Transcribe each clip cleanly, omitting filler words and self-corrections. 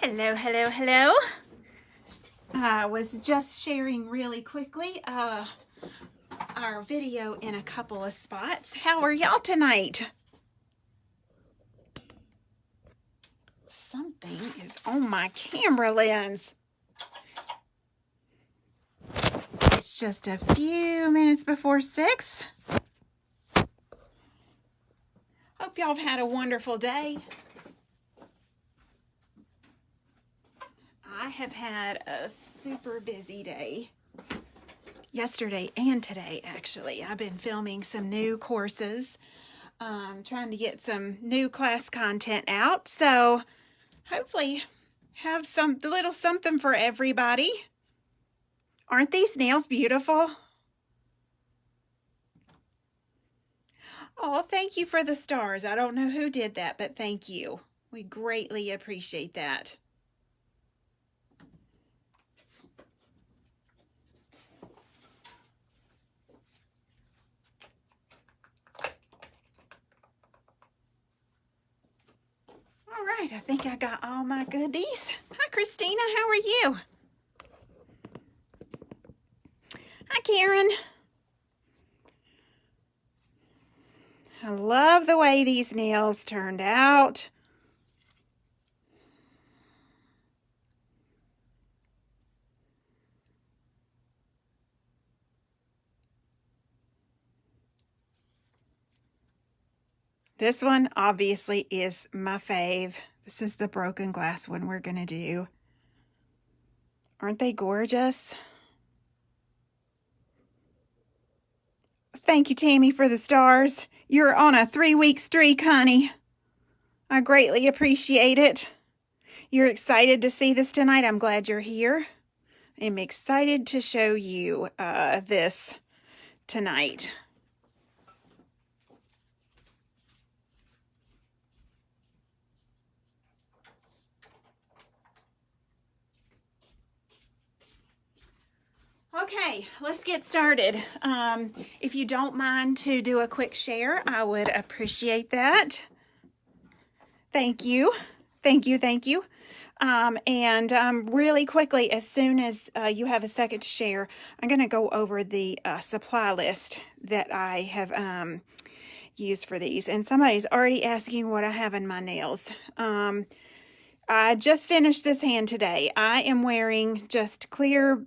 Hello, hello, hello. I was just sharing really quickly our video in a couple of spots. How are y'all tonight? Something is on my camera lens. It's just a few minutes before 6. Hope y'all have had a wonderful day. I have had a super busy day. Yesterday and today, actually. I've been filming some new courses, trying to get some new class content out. So hopefully have some little something for everybody. Aren't these nails beautiful? Oh, thank you for the stars. I don't know who did that, but thank you. We greatly appreciate that. All right, I think I got all my goodies. Hi, Christina. How are you? Hi, Karen. I love the way these nails turned out. This one obviously is my fave. This is the broken glass one we're going to do. Aren't they gorgeous? Thank you, Tammy, for the stars. You're on a 3-week streak, honey. I greatly appreciate it. You're excited to see this tonight. I'm glad you're here. I'm excited to show you this tonight. Okay, let's get started. If you don't mind to do a quick share, I would appreciate that. Thank you. Thank you. Thank you. Really quickly, as soon as you have a second to share, I'm going to go over the supply list that I have used for these. And somebody's already asking what I have in my nails. I just finished this hand today. I am wearing just clear...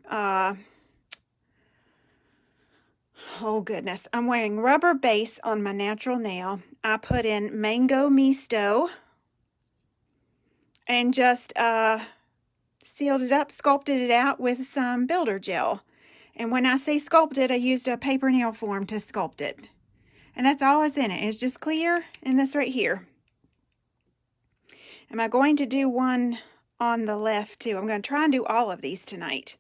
oh goodness, I'm wearing rubber base on my natural nail. I put in Mango Misto and just sealed it up, sculpted it out with some builder gel. And when I say sculpted, I used a paper nail form to sculpt it. And that's all that's in it. It's just clear and this right here. Am I going to do one on the left too? I'm going to try and do all of these tonight.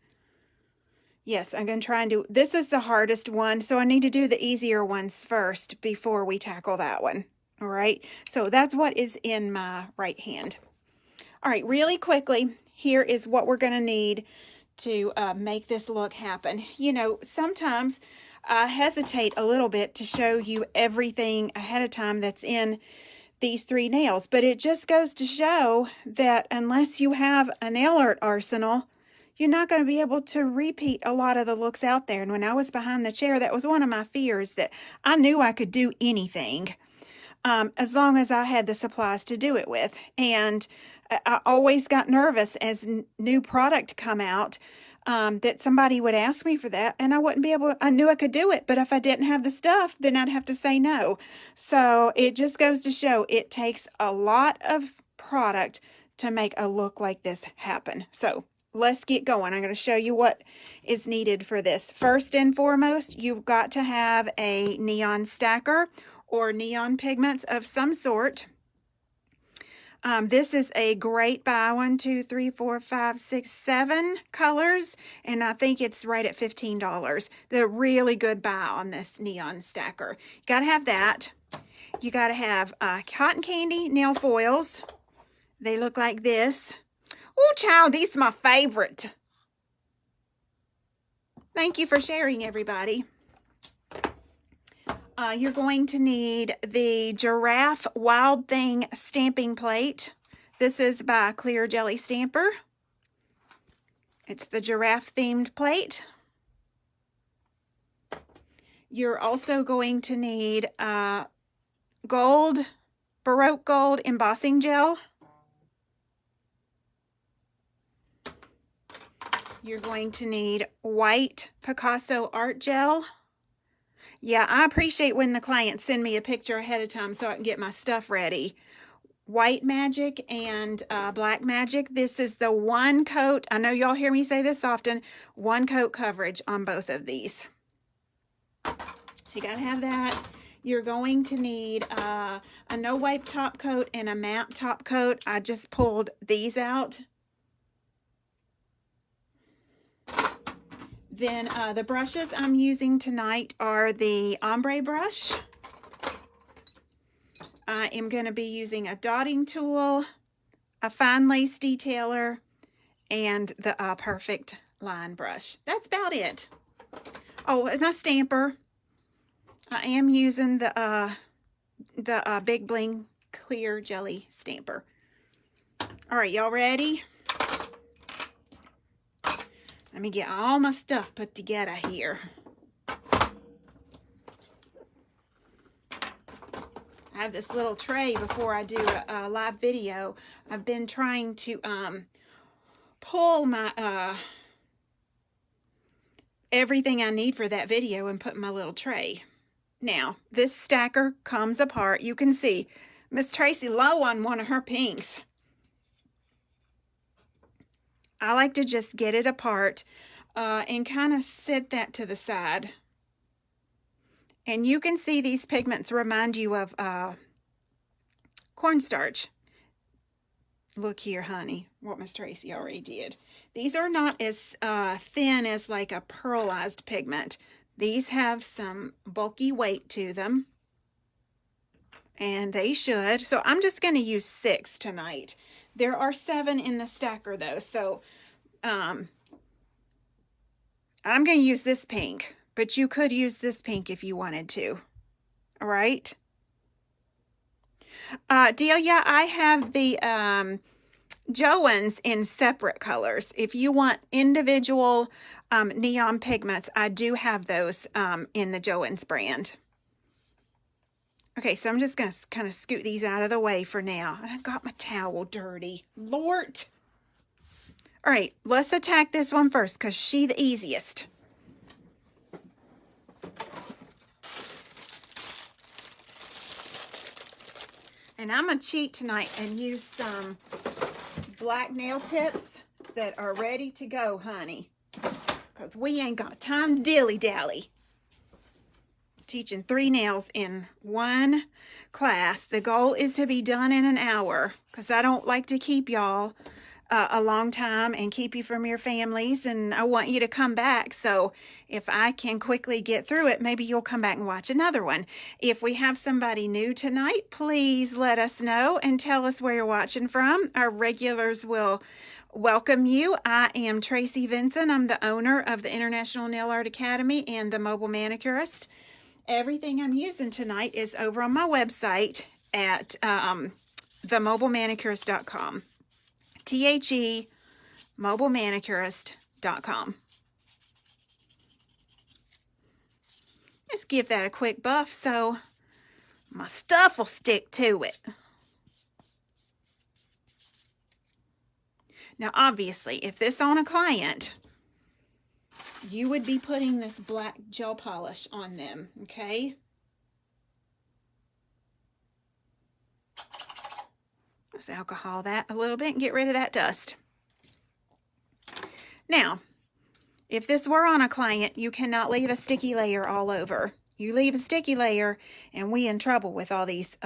Yes, I'm going to try and do, this is the hardest one, so I need to do the easier ones first before we tackle that one. All right, so that's what is in my right hand. All right, really quickly, here is what we're going to need to make this look happen. You know, sometimes I hesitate a little bit to show you everything ahead of time that's in these 3 nails, but it just goes to show that unless you have a nail art arsenal, you're not going to be able to repeat a lot of the looks out there. And when I was behind the chair, that was one of my fears, that I knew I could do anything as long as I had the supplies to do it with. And I always got nervous as new product come out that somebody would ask me for that and I wouldn't be able to, I knew I could do it, but if I didn't have the stuff, then I'd have to say no. So it just goes to show it takes a lot of product to make a look like this happen. So let's get going. I'm going to show you what is needed for this. First and foremost, you've got to have a neon stacker or neon pigments of some sort. This is a great buy. 1, 2, 3, 4, 5, 6, 7 colors, and I think it's right at $15. The really good buy on this neon stacker. You got to have that. You got to have cotton candy nail foils. They look like this. Oh, child, these are my favorite. Thank you for sharing, everybody. You're going to need the Giraffe Wild Thing stamping plate. This is by Clear Jelly Stamper. It's the giraffe themed plate. You're also going to need gold, Baroque gold embossing gel. You're going to need white Picasso art gel. Yeah, I appreciate when the clients send me a picture ahead of time so I can get my stuff ready. White Magic and Black Magic. This is the one coat. I know y'all hear me say this often. One coat coverage on both of these. So you gotta have that. You're going to need a no wipe top coat and a matte top coat. I just pulled these out. Then the brushes I'm using tonight are the ombre brush. I am going to be using a dotting tool, a fine lace detailer, and the perfect line brush. That's about it. Oh, and my stamper. I am using the Big Bling Clear Jelly Stamper. All right, y'all ready? Let me get all my stuff put together here. I have this little tray before I do a live video. I've been trying to pull my everything I need for that video and put in my little tray. Now, this stacker comes apart. You can see Miss Tracy low on one of her pinks. I like to just get it apart and kind of set that to the side. And you can see these pigments remind you of cornstarch. Look here, honey, what Miss Tracy already did. These are not as thin as like a pearlized pigment. These have some bulky weight to them. And they should. So I'm just going to use 6 tonight. There are 7 in the stacker though. So I'm going to use this pink. But you could use this pink if you wanted to. All right. Delia, I have the Joann's in separate colors. If you want individual neon pigments, I do have those in the Joann's brand. Okay, so I'm just going to kind of scoot these out of the way for now. And I got my towel dirty. Lord. All right, let's attack this one first because she's the easiest. And I'm going to cheat tonight and use some black nail tips that are ready to go, honey. Because we ain't got time to dilly-dally. Teaching 3 nails in one class. The goal is to be done in an hour. Because I don't like to keep y'all a long time and keep you from your families. And I want you to come back. So if I can quickly get through it, maybe you'll come back and watch another one. If we have somebody new tonight, please let us know and tell us where you're watching from. Our regulars will welcome you. I am Tracy Vincent. I'm the owner of the International Nail Art Academy and the Mobile Manicurist. Everything I'm using tonight is over on my website at themobilemanicurist.com. THE mobilemanicurist.com. Just give that a quick buff so my stuff will stick to it. Now, obviously, if this on a client, you would be putting this black gel polish on them, okay? Let's alcohol that a little bit and get rid of that dust. Now, if this were on a client, you cannot leave a sticky layer all over. You leave a sticky layer and we in trouble with all these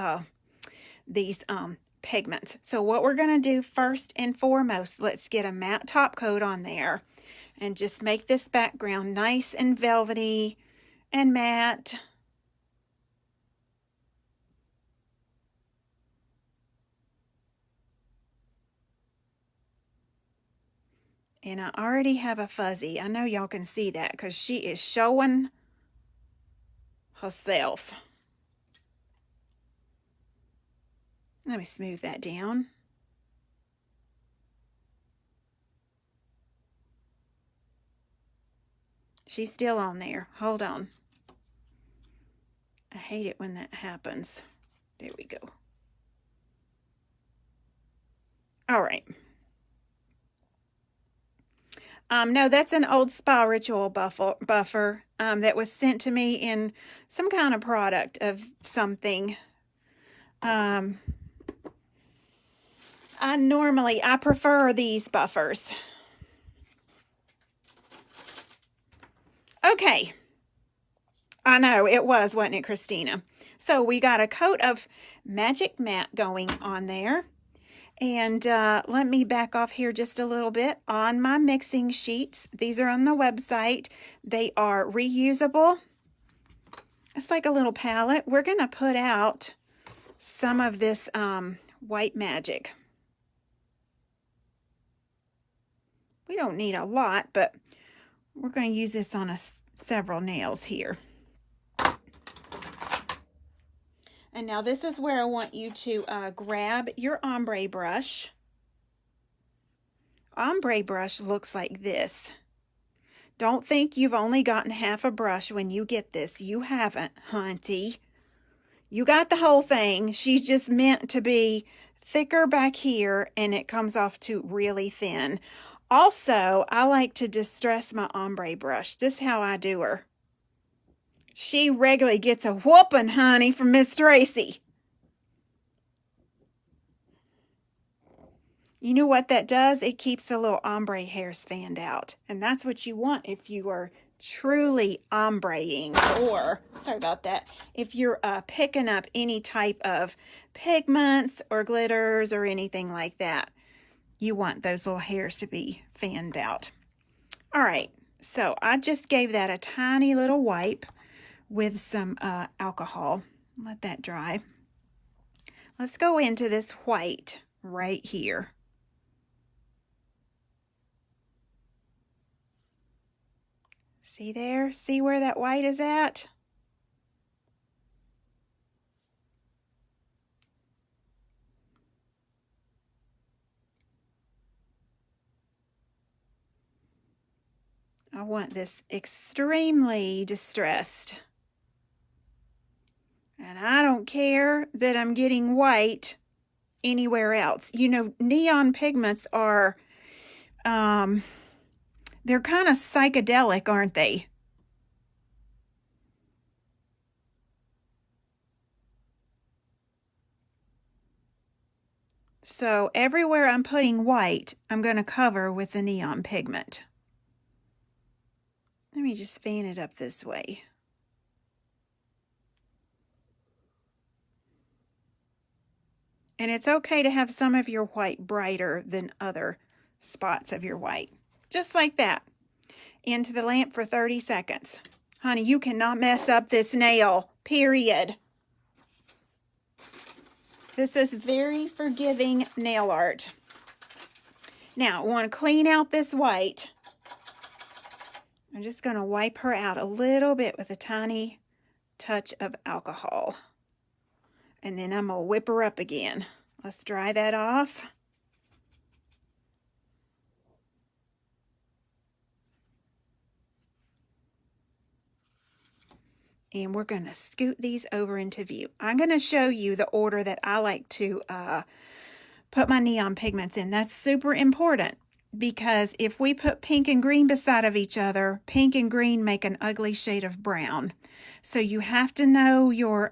pigments. So what we're going to do first and foremost, let's get a matte top coat on there and just make this background nice and velvety and matte. And I already have a fuzzy. I know y'all can see that because she is showing herself. Let me smooth that down. She's still on there. Hold on. I hate it when that happens. There we go. All right. No, that's an old Spa Ritual buffer that was sent to me in some kind of product of something. I prefer these buffers. Okay. I know, it was, wasn't it, Christina? So we got a coat of Magic Matte going on there. And let me back off here just a little bit on my mixing sheets. These are on the website. They are reusable. It's like a little palette. We're going to put out some of this white magic. We don't need a lot, but we're going to use this on several nails here. And now this is where I want you to grab your ombre brush. Ombre brush looks like this. Don't think you've only gotten half a brush when you get this. You haven't, hunty. You got the whole thing. She's just meant to be thicker back here, and it comes off to really thin. Also, I like to distress my ombre brush. This is how I do her. She regularly gets a whooping, honey, from Miss Tracy. You know what that does? It keeps the little ombre hairs fanned out. And that's what you want if you are truly ombreing, or, sorry about that, if you're picking up any type of pigments or glitters or anything like that. You want those little hairs to be fanned out. All right, so I just gave that a tiny little wipe with some alcohol. Let that dry. Let's go into this white right here. See there? See where that white is at? I want this extremely distressed. And I don't care that I'm getting white anywhere else. You know, neon pigments are, they're kind of psychedelic, aren't they? So everywhere I'm putting white, I'm going to cover with the neon pigment. Let me just fan it up this way. And it's okay to have some of your white brighter than other spots of your white. Just like that. Into the lamp for 30 seconds. Honey, you cannot mess up this nail, period. This is very forgiving nail art. Now, I want to clean out this white. I'm just going to wipe her out a little bit with a tiny touch of alcohol. And then I'm going to whip her up again. Let's dry that off. And we're going to scoot these over into view. I'm going to show you the order that I like to put my neon pigments in. That's super important because if we put pink and green beside of each other, pink and green make an ugly shade of brown. So you have to know your,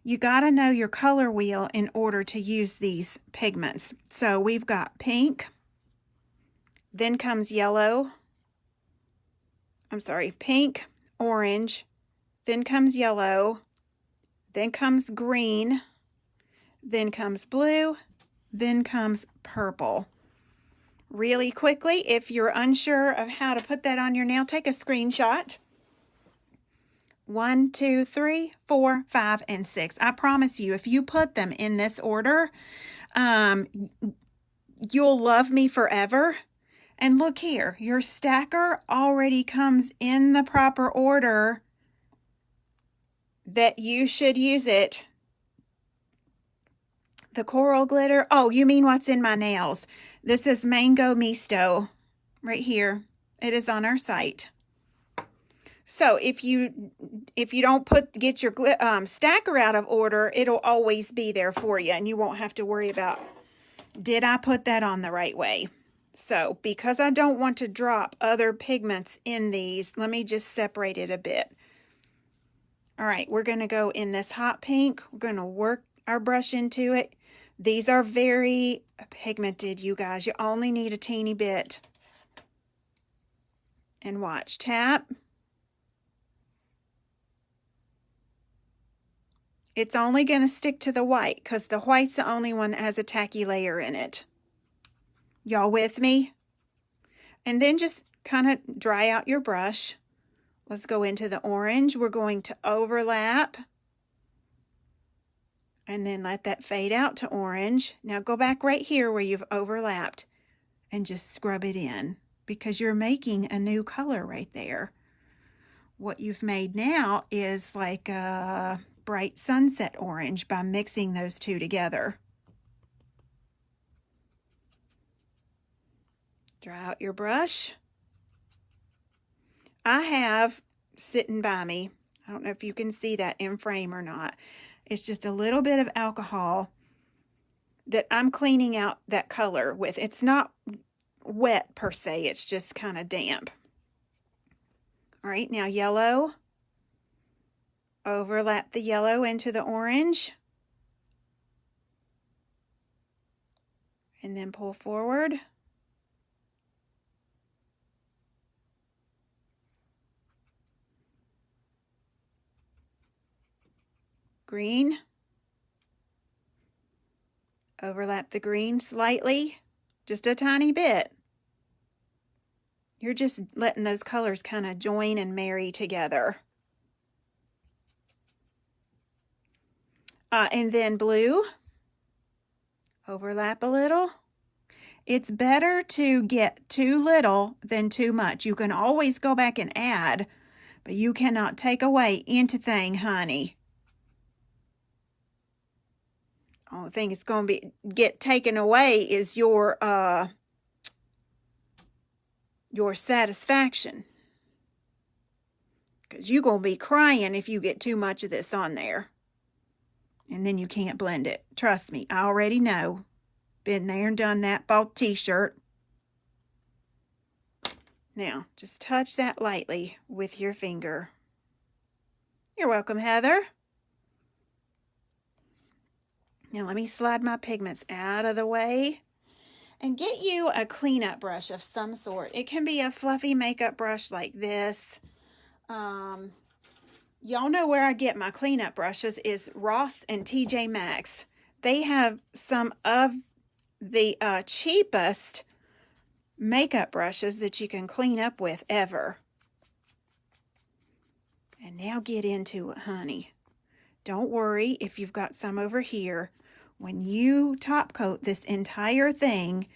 you got to know your color wheel in order to use these pigments. So we've got pink, then comes yellow. I'm sorry, pink, orange, then comes yellow, then comes green, then comes blue, then comes purple. Really quickly, if you're unsure of how to put that on your nail, take a screenshot. 1, 2, 3, 4, 5, and 6. I promise you, if you put them in this order, you'll love me forever. And look here, your stacker already comes in the proper order that you should use it. The coral glitter. Oh, you mean what's in my nails? This is Mango Misto right here. It is on our site. So if you don't get your stacker out of order, it'll always be there for you, and you won't have to worry about, did I put that on the right way? So because I don't want to drop other pigments in these, let me just separate it a bit. All right, we're going to go in this hot pink. We're going to work our brush into it. These are very pigmented, you guys. You only need a teeny bit. And watch, tap. It's only going to stick to the white because the white's the only one that has a tacky layer in it. Y'all with me? And then just kind of dry out your brush. Let's go into the orange. We're going to overlap. And then let that fade out to orange. Now go back right here where you've overlapped and just scrub it in because you're making a new color right there. What you've made now is like a bright sunset orange by mixing those two together. Dry out your brush. I have sitting by me, I don't know if you can see that in frame or not, it's just a little bit of alcohol that I'm cleaning out that color with. It's not wet per se, it's just kind of damp. All right, now yellow. Overlap the yellow into the orange. And then pull forward. Green. Overlap the green slightly, just a tiny bit. You're just letting those colors kind of join and marry together. And then blue. Overlap a little. It's better to get too little than too much. You can always go back and add, but you cannot take away anything, honey. Only thing it's going to get taken away is your satisfaction. Because you're going to be crying if you get too much of this on there. And then you can't blend it. Trust me, I already know. Been there and done that. Bought a t-shirt. Now, just touch that lightly with your finger. You're welcome, Heather. Now let me slide my pigments out of the way and get you a cleanup brush of some sort. It can be a fluffy makeup brush like this. Y'all know where I get my cleanup brushes is Ross and TJ Maxx. They have some of the cheapest makeup brushes that you can clean up with ever. And now get into it, honey. Don't worry if you've got some over here. When you top coat this entire thing,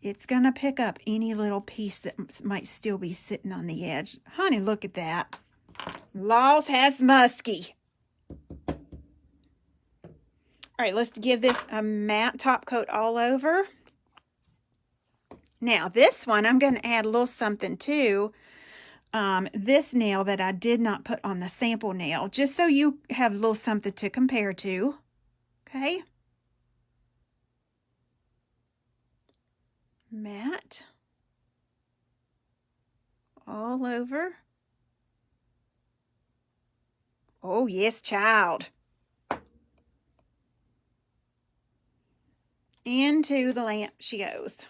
it's going to pick up any little piece that might still be sitting on the edge. Honey, look at that. Laws has musky. All right, let's give this a matte top coat all over. Now, this one, I'm going to add a little something too. This nail that I did not put on the sample nail, just so you have a little something to compare to. Okay. Matte. All over. Oh, yes, child. Into the lamp she goes.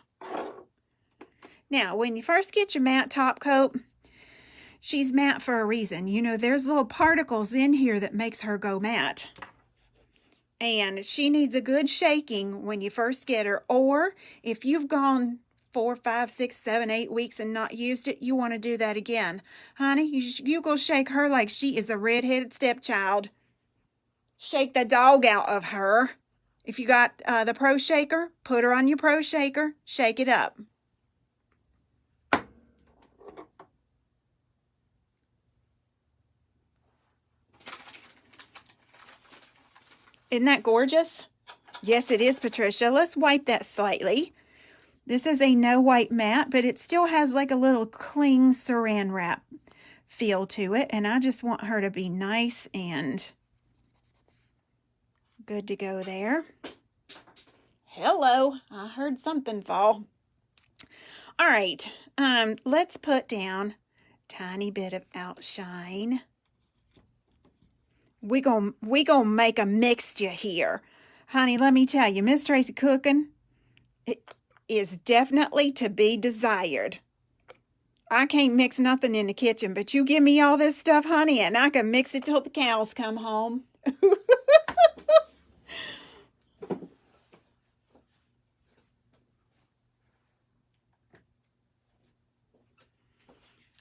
Now, when you first get your matte top coat, she's matte for a reason. You know, there's little particles in here that makes her go matte. And she needs a good shaking when you first get her. Or if you've gone 4, 5, 6, 7, 8 weeks and not used it, you want to do that again. Honey, you go shake her like she is a red-headed stepchild. Shake the dog out of her. If you got the Pro Shaker, put her on your Pro Shaker. Shake it up. Isn't that gorgeous? Yes, it is, Patricia. Let's wipe that slightly. This is a no white matte, but it still has like a little cling saran wrap feel to it. And I just want her to be nice and good to go there. Hello, I heard something fall. All right, let's put down a tiny bit of outshine. We gonna make a mixture here. Honey, let me tell you, Miss Tracy cooking, it is definitely to be desired. I can't mix nothing in the kitchen, but you give me all this stuff, honey, and I can mix it till the cows come home.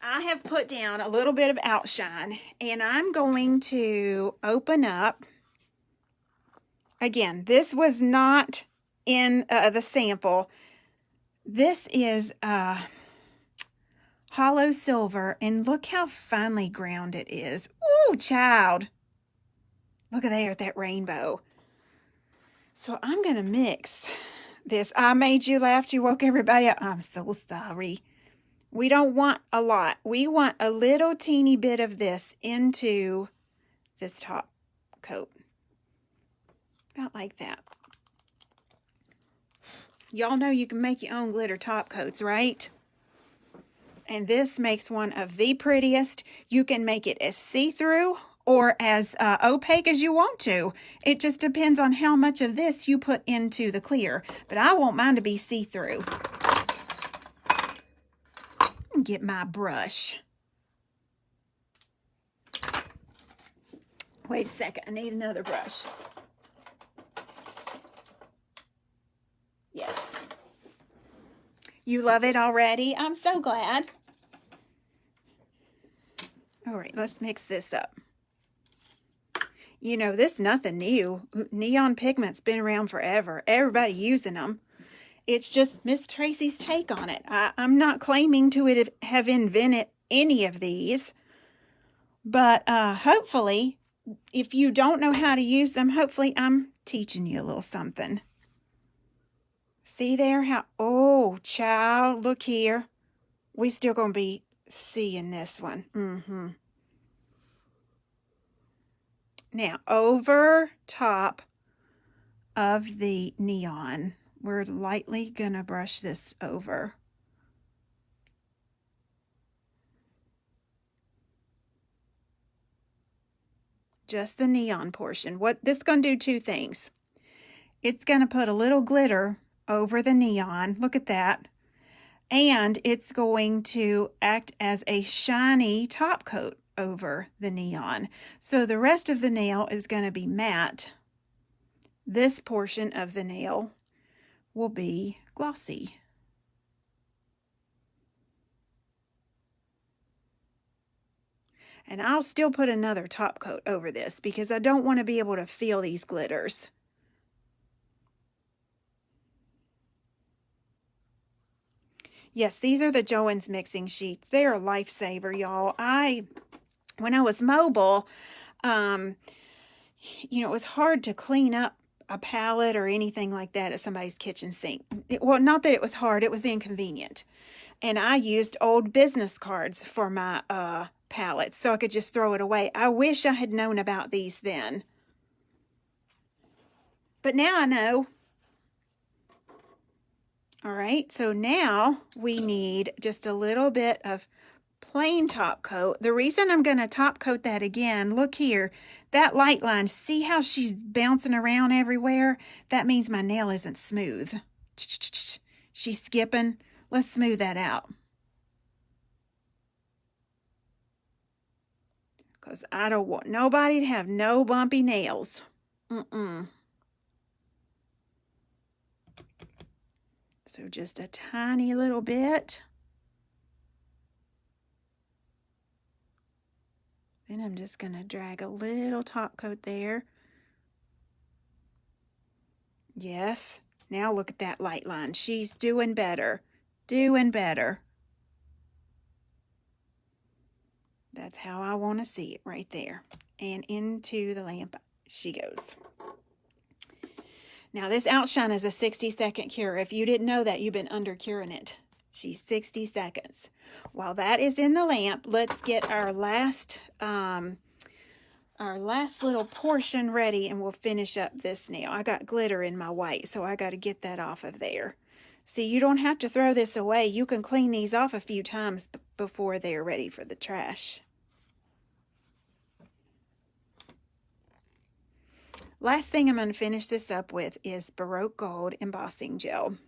I have put down a little bit of outshine, and I'm going to open up. Again, this was not in the sample. This is hollow silver, and look how finely ground it is. Ooh, child. Look at there at that rainbow. So I'm going to mix this. I made you laugh. You woke everybody up. I'm so sorry. We don't want a lot. We want a little teeny bit of this into this top coat. About like that. Y'all know you can make your own glitter top coats, right? And this makes one of the prettiest. You can make it as see-through or as opaque as you want to. It just depends on how much of this you put into the clear. But I want mine to be see-through. Get my brush. Wait a second, I need another brush. Yes. You love it already? I'm so glad. All right, let's mix this up. You know, this is nothing new. Neon pigment's been around forever. Everybody using them. It's just Miss Tracy's take on it. I'm not claiming to have invented any of these. But hopefully, if you don't know how to use them, hopefully I'm teaching you a little something. See there how, oh, child, look here. We still going to be seeing this one. Now, over top of the neon, we're lightly going to brush this over. Just the neon portion. What this is going to do two things. It's going to put a little glitter over the neon. Look at that. And it's going to act as a shiny top coat over the neon. So the rest of the nail is going to be matte. This portion of the nail will be glossy. And I'll still put another top coat over this because I don't want to be able to feel these glitters. Yes, these are the Joann's mixing sheets. They're a lifesaver, y'all. When I was mobile, it was hard to clean up a palette or anything like that at somebody's kitchen sink. Well, not that it was hard, it was inconvenient. And I used old business cards for my palettes so I could just throw it away. I wish I had known about these then. But now I know. All right, so now we need just a little bit of plain top coat. The reason I'm going to top coat that again, look here, that light line, see how she's bouncing around everywhere? That means my nail isn't smooth. She's skipping. Let's smooth that out. Because I don't want nobody to have no bumpy nails. So just a tiny little bit. Then I'm just going to drag a little top coat there. Yes. Now look at that light line. She's doing better. Doing better. That's how I want to see it right there. And into the lamp she goes. Now this outshine is a 60-second cure. If you didn't know that, you've been under curing it. She's 60 seconds. While that is in the lamp, let's get our last little portion ready, and we'll finish up this nail. I got glitter in my white, so I got to get that off of there. See, you don't have to throw this away. You can clean these off a few times before they're ready for the trash. Last thing I'm going to finish this up with is Baroque Gold Embossing Gel.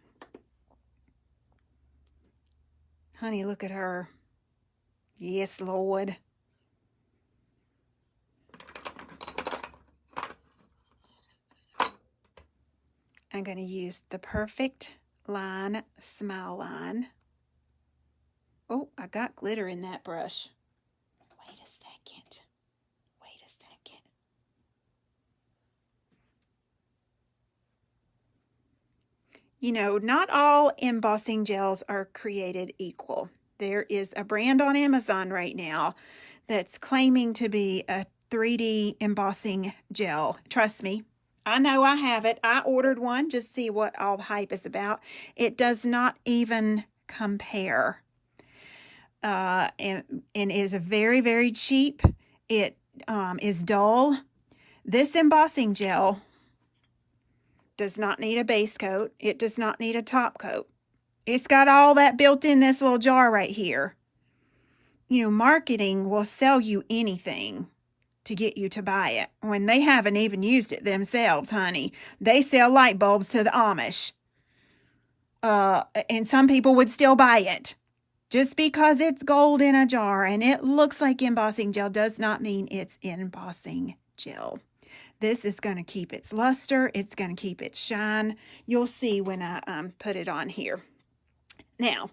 Honey, look at her. Yes, Lord. I'm going to use the Perfect Line Smile Line. Oh, I got glitter in that brush. Wait a second. Wait a second. You know, not all embossing gels are created equal. There is a brand on Amazon right now that's claiming to be a 3D embossing gel. Trust me, I know I have it. I ordered one just to see what all the hype is about. It does not even compare. And it is a very, very cheap. It is dull. This embossing gel does not need a base coat. It does not need a top coat. It's got all that built in this little jar right here. You know, marketing will sell you anything to get you to buy it when they haven't even used it themselves, honey. They sell light bulbs to the Amish. And some people would still buy it. Just because it's gold in a jar and it looks like embossing gel does not mean it's embossing gel. This is going to keep its luster. It's going to keep its shine. You'll see when I put it on here. Now,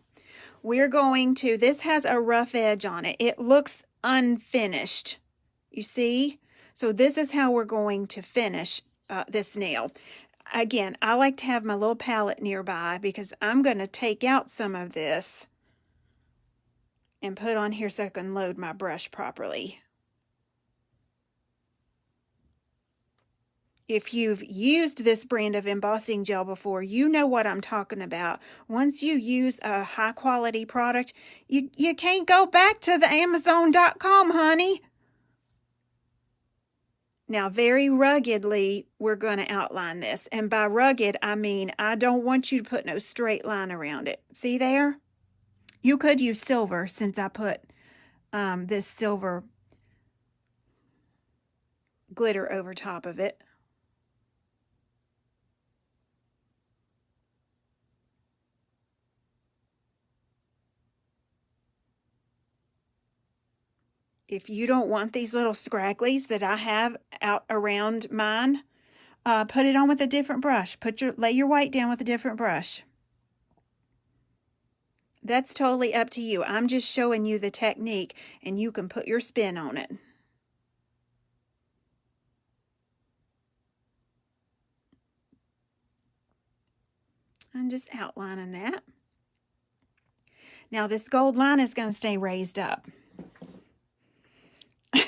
we're going to, this has a rough edge on it. It looks unfinished. You see? So this is how we're going to finish this nail. Again, I like to have my little palette nearby because I'm going to take out some of this and put on here so I can load my brush properly. If you've used this brand of embossing gel before, you know what I'm talking about. Once you use a high quality product, you can't go back to the Amazon.com, honey. Now, very ruggedly, we're going to outline this. And by rugged, I mean, I don't want you to put no straight line around it. See there? You could use silver since I put this silver glitter over top of it. If you don't want these little scragglies that I have out around mine, put it on with a different brush. Lay your white down with a different brush. That's totally up to you. I'm just showing you the technique, and you can put your spin on it. I'm just outlining that. Now this gold line is going to stay raised up.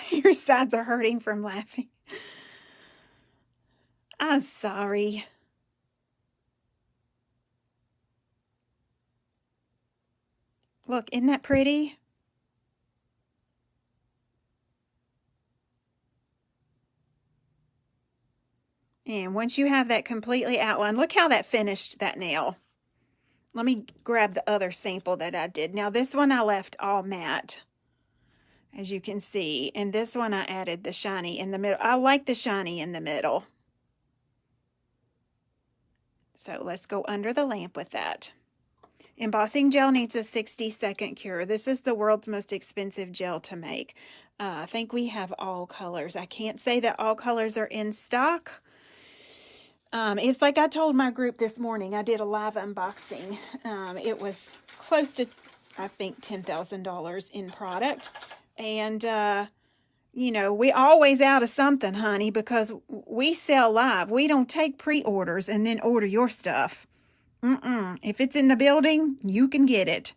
Your sides are hurting from laughing. I'm sorry. Look, isn't that pretty? And once you have that completely outlined, look how that finished that nail. Let me grab the other sample that I did. Now this one I left all matte, as you can see. And this one I added the shiny in the middle. I like the shiny in the middle. So let's go under the lamp with that. Embossing gel needs a 60-second cure. This is the world's most expensive gel to make. I think we have all colors. I can't say that all colors are in stock. It's like I told my group this morning. I did a live unboxing. It was close to, I think, $10,000 in product. And, you know, we always out of something, honey, because we sell live. We don't take pre-orders and then order your stuff. If it's in the building, you can get it.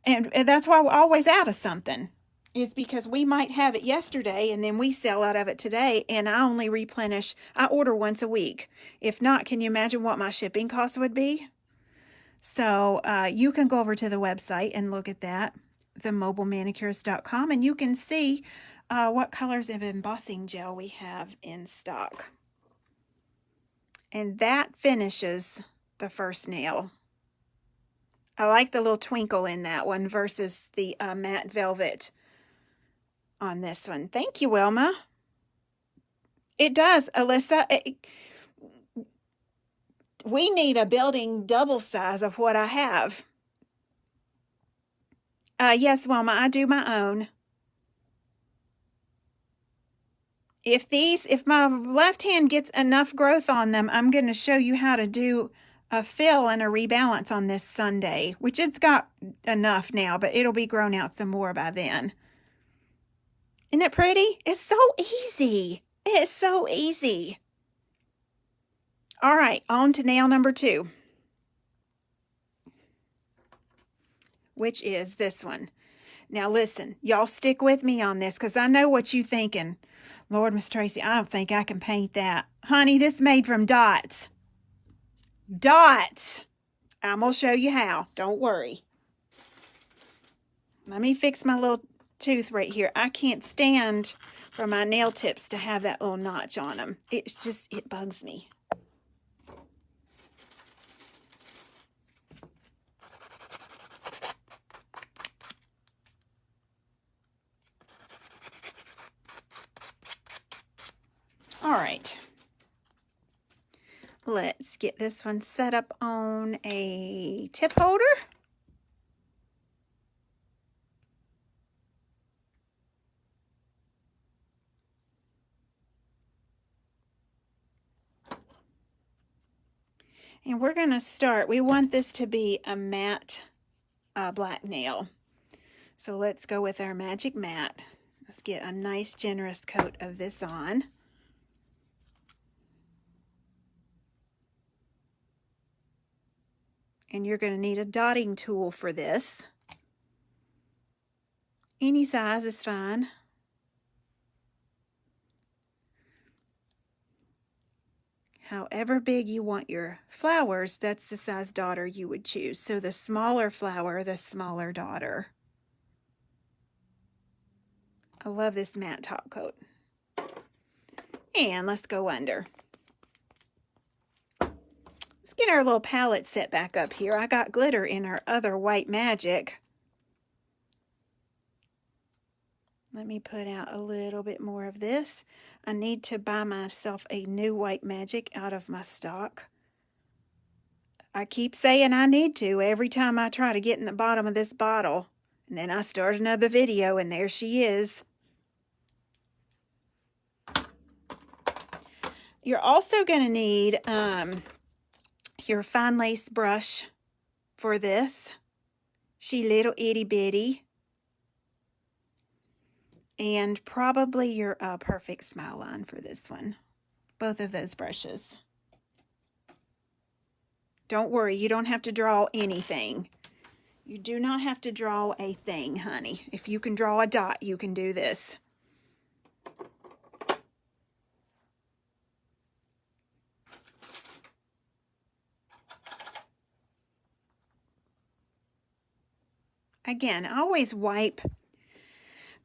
And that's why we're always out of something. is because we might have it yesterday and then we sell out of it today, and I only replenish, I order once a week. If not, can you imagine what my shipping costs would be? So you can go over to the website and look at that, themobilemanicurist.com, and you can see what colors of embossing gel we have in stock. And that finishes the first nail. I like the little twinkle in that one versus the matte velvet on this one. Thank you, Wilma. It does, Alyssa. We need a building double size of what I have. Yes, Wilma, I do my own. If my left hand gets enough growth on them, I'm going to show you how to do a fill and a rebalance on this Sunday, which it's got enough now, but it'll be grown out some more by then. Isn't it pretty? It's so easy. It's so easy. All right, on to nail number 2, which is this one. Now listen, y'all stick with me on this because I know what you're thinking. Lord, Miss Tracy, I don't think I can paint that. Honey, this is made from dots. Dots! I'm going to show you how. Don't worry. Let me fix my little tooth right here. I can't stand for my nail tips to have that little notch on them. It's just, it bugs me. All right. Let's get this one set up on a tip holder. And we're going to start, we want this to be a matte black nail. So let's go with our Magic Matte. Let's get a nice generous coat of this on. And you're going to need a dotting tool for this. Any size is fine. However big you want your flowers, that's the size daughter you would choose. So the smaller flower, the smaller daughter. I love this matte top coat. And let's go under. Let's get our little palette set back up here. I got glitter in our other White Magic. Let me put out a little bit more of this. I need to buy myself a new White Magic out of my stock. I keep saying I need to every time I try to get in the bottom of this bottle. And then I start another video and there she is. You're also going to need your fine lace brush for this. She little itty bitty. And probably your Perfect Smile line for this one. Both of those brushes. Don't worry, you don't have to draw anything. You do not have to draw a thing, honey. If you can draw a dot, you can do this. Again, I always wipe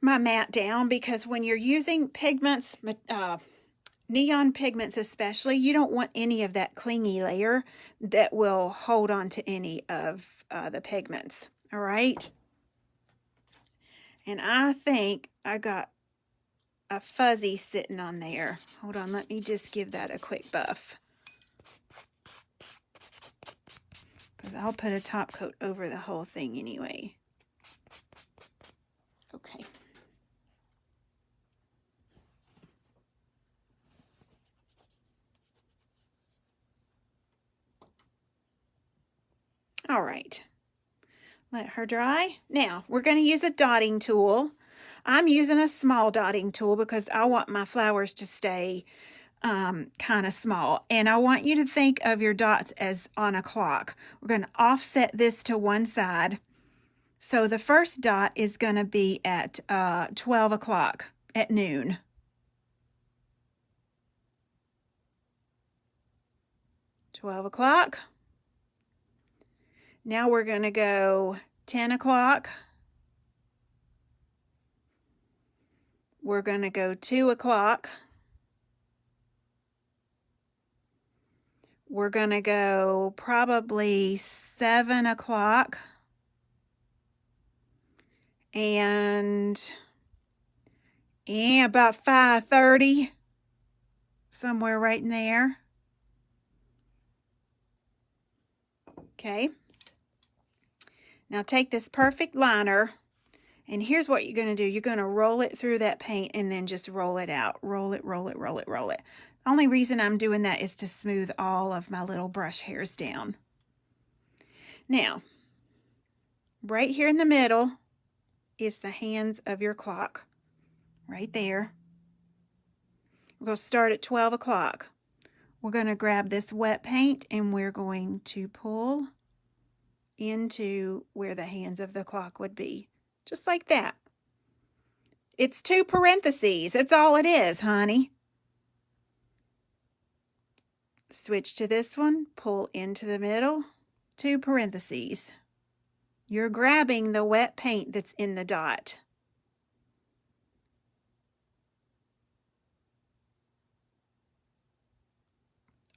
my mat down because when you're using pigments, neon pigments especially, you don't want any of that clingy layer that will hold on to any of the pigments. All right. And I think I got a fuzzy sitting on there. Hold on, let me just give that a quick buff. Because I'll put a top coat over the whole thing anyway. Okay. All right, let her dry. Now, we're going to use a dotting tool. I'm using a small dotting tool because I want my flowers to stay kind of small. And I want you to think of your dots as on a clock. We're going to offset this to one side So the first dot is going to be at 12 o'clock at noon. $12. Now we're going to go 10 o'clock. We're going to go 2 o'clock. We're going to go probably 7 o'clock. And about 5:30, somewhere right in there. Okay. Now take this perfect liner, and here's what you're going to do. You're going to roll it through that paint and then just roll it out. Roll it, roll it, roll it, roll it. The only reason I'm doing that is to smooth all of my little brush hairs down. Now, right here in the middle is the hands of your clock. Right there. We're going to start at 12 o'clock. We're going to grab this wet paint and we're going to pull into where the hands of the clock would be. Just like that. It's 2 parentheses. That's all it is, honey. Switch to this one, pull into the middle, 2 parentheses. You're grabbing the wet paint that's in the dot.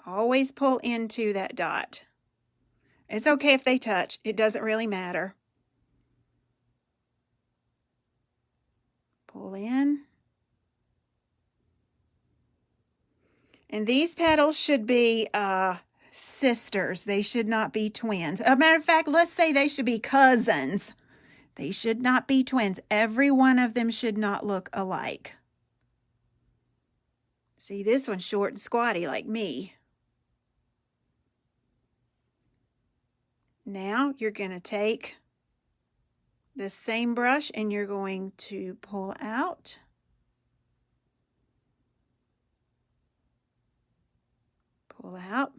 Always pull into that dot. It's okay if they touch. It doesn't really matter. Pull in. And these petals should be sisters. They should not be twins. As a matter of fact, let's say they should be cousins. They should not be twins. Every one of them should not look alike. See, this one's short and squatty like me. Now you're going to take this same brush and you're going to pull out. Pull out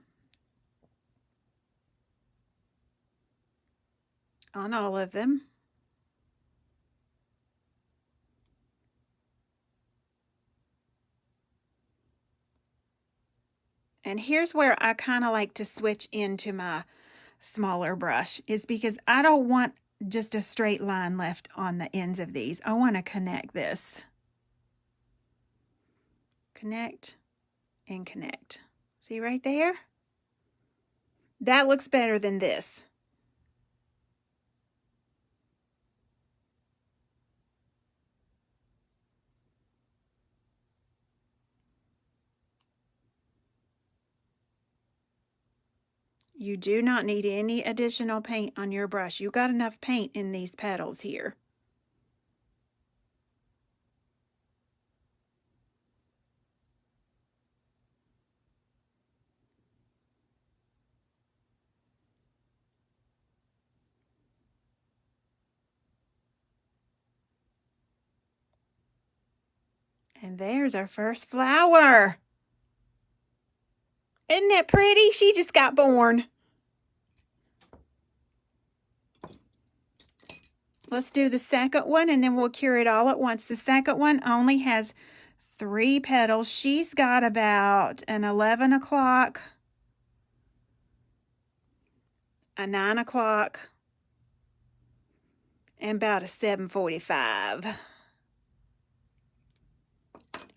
on all of them. And here's where I kind of like to switch into my smaller brush, is because I don't want just a straight line left on the ends of these. I want to connect this. Connect and connect. See right there? That looks better than this. You do not need any additional paint on your brush. You got enough paint in these petals here. And there's our first flower. Isn't that pretty? She just got born. Let's do the second one and then we'll cure it all at once. The second one only has 3 petals. She's got about an 11 o'clock, a 9 o'clock, and about a 7:45.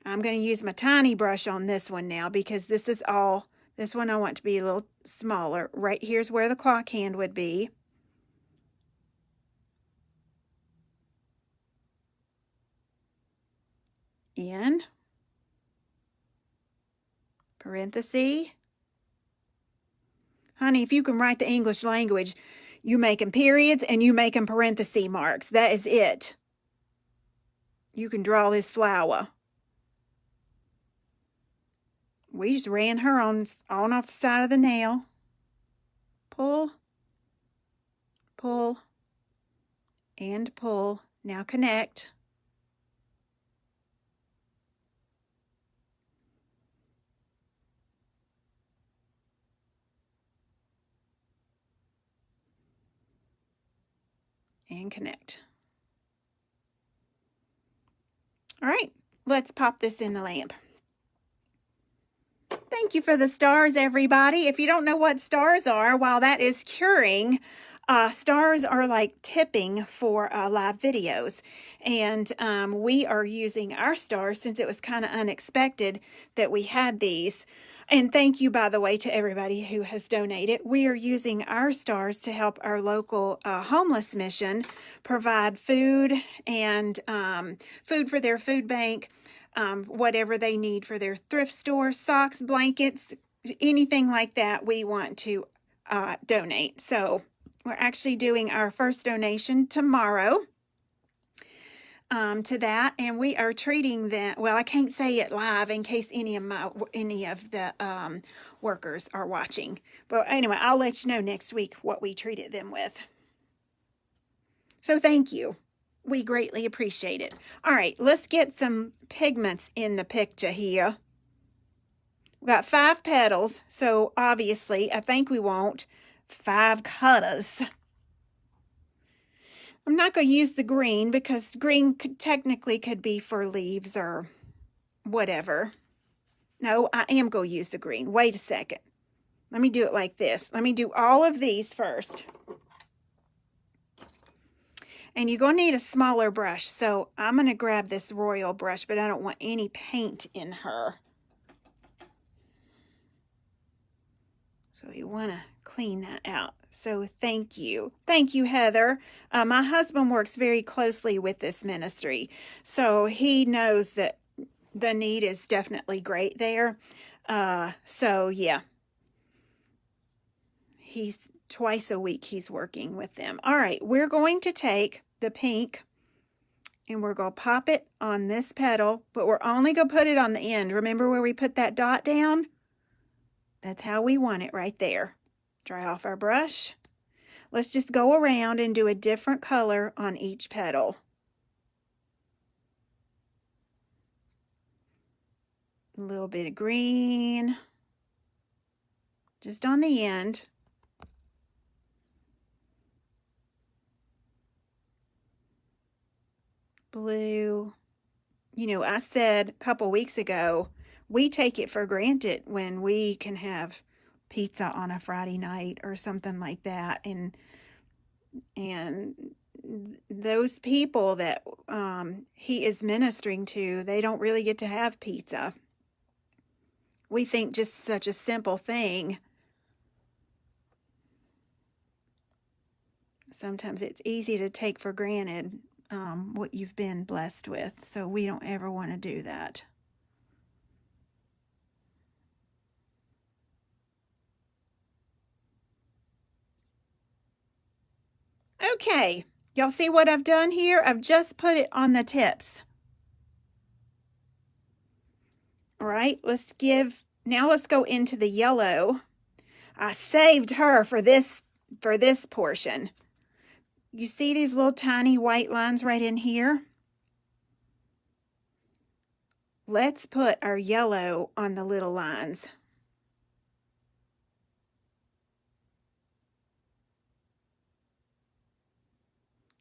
I'm going to use my tiny brush on this one now because this one I want to be a little smaller. Right here's where the clock hand would be. In, parenthesis. Honey, if you can write the English language, you make them periods and you make them parenthesis marks. That is it. You can draw this flower. We just ran her on off the side of the nail. Pull, pull, and pull. Now connect. and connect. All right, let's pop this in the lamp. Thank you for the stars, everybody. If you don't know what stars are, while that is curing, stars are like tipping for live videos. And we are using our stars since it was kind of unexpected that we had these. And thank you, by the way, to everybody who has donated. We are using our stars to help our local homeless mission provide food and food for their food bank, whatever they need for their thrift store, socks, blankets, anything like that, we want to donate. So we're actually doing our first donation tomorrow to that, and we are treating them. Well, I can't say it live in case any of the workers are watching. But anyway, I'll let you know next week what we treated them with. So thank you. We greatly appreciate it. All right, let's get some pigments in the picture here. We've got 5 petals, so obviously I think we want 5 colors. I'm not going to use the green because green technically could be for leaves or whatever. No, I am going to use the green. Wait a second. Let me do it like this. Let me do all of these first. And you're going to need a smaller brush, so I'm going to grab this royal brush, but I don't want any paint in her. So you want to clean that out. So thank you. Thank you, Heather. My husband works very closely with this ministry, so he knows that the need is definitely great there. So yeah, he's twice a week he's working with them. All right, we're going to take the pink and we're going to pop it on this petal, but we're only going to put it on the end. Remember where we put that dot down? That's how we want it right there. Dry off our brush. Let's just go around and do a different color on each petal. A little bit of green, just on the end. Blue. You know, I said a couple weeks ago, we take it for granted when we can have pizza on a Friday night or something like that. And those people that he is ministering to, they don't really get to have pizza. We think just such a simple thing. Sometimes it's easy to take for granted what you've been blessed with. So we don't ever want to do that. Okay, y'all see what I've done here? I've just put it on the tips. All right, now let's go into the yellow. I saved her for this portion. You see these little tiny white lines right in here? Let's put our yellow on the little lines.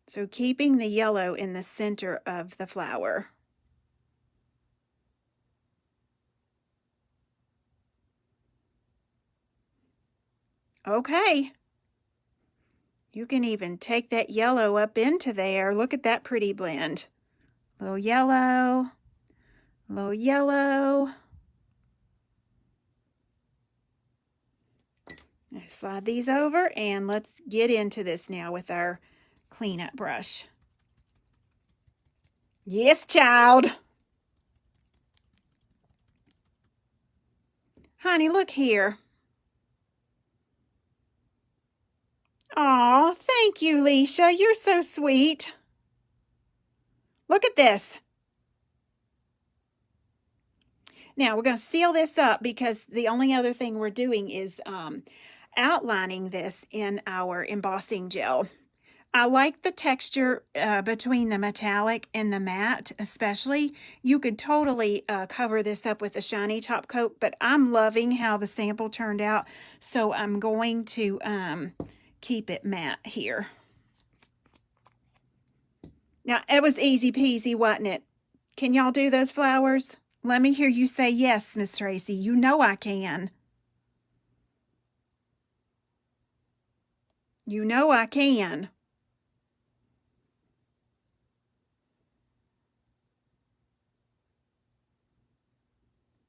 So keeping the yellow in the center of the flower. Okay. You can even take that yellow up into there. Look at that pretty blend. Little yellow, little yellow. I slide these over and let's get into this now with our cleanup brush. Yes, child. Honey, look here. Aw, thank you, Leisha. You're so sweet. Look at this. Now, we're going to seal this up because the only other thing we're doing is outlining this in our embossing gel. I like the texture between the metallic and the matte, especially. You could totally cover this up with a shiny top coat, but I'm loving how the sample turned out, so I'm going to keep it matte here. Now, it was easy peasy, wasn't it? Can y'all do those flowers? Let me hear you say yes, Miss Tracy. You know I can. You know I can.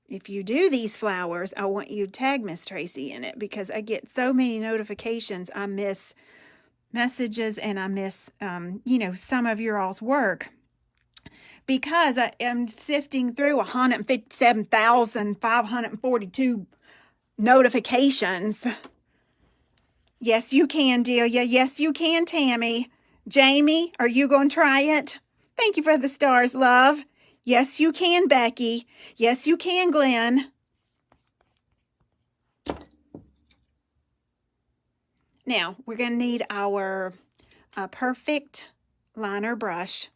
If you do these flowers, I want you to tag Miss Tracy in it because I get so many notifications. I miss messages and I miss, some of your all's work because I am sifting through 157,542 notifications. Yes, you can, Delia. Yes, you can, Tammy. Jamie, are you going to try it? Thank you for the stars, love. Yes, you can, Becky. Yes, you can, Glenn. Now, we're going to need our perfect liner brush.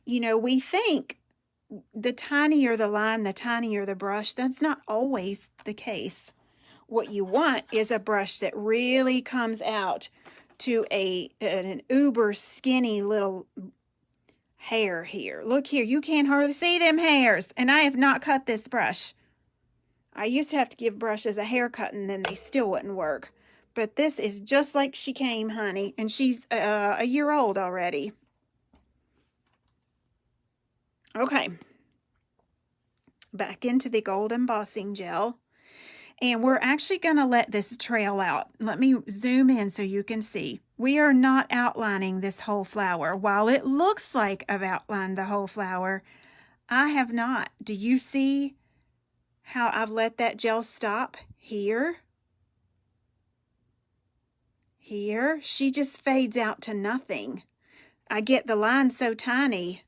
You know, we think the tinier the line, the tinier the brush. That's not always the case. What you want is a brush that really comes out to an uber skinny little hair here. Look here, you can't hardly see them hairs. And I have not cut this brush. I used to have to give brushes a haircut and then they still wouldn't work. But this is just like she came, honey. And she's a year old already. Okay. Back into the gold embossing gel. And we're actually going to let this trail out. Let me zoom in so you can see. We are not outlining this whole flower. While it looks like I've outlined the whole flower, I have not. Do you see how I've let that gel stop? Here. Here. She just fades out to nothing. I get the line so tiny.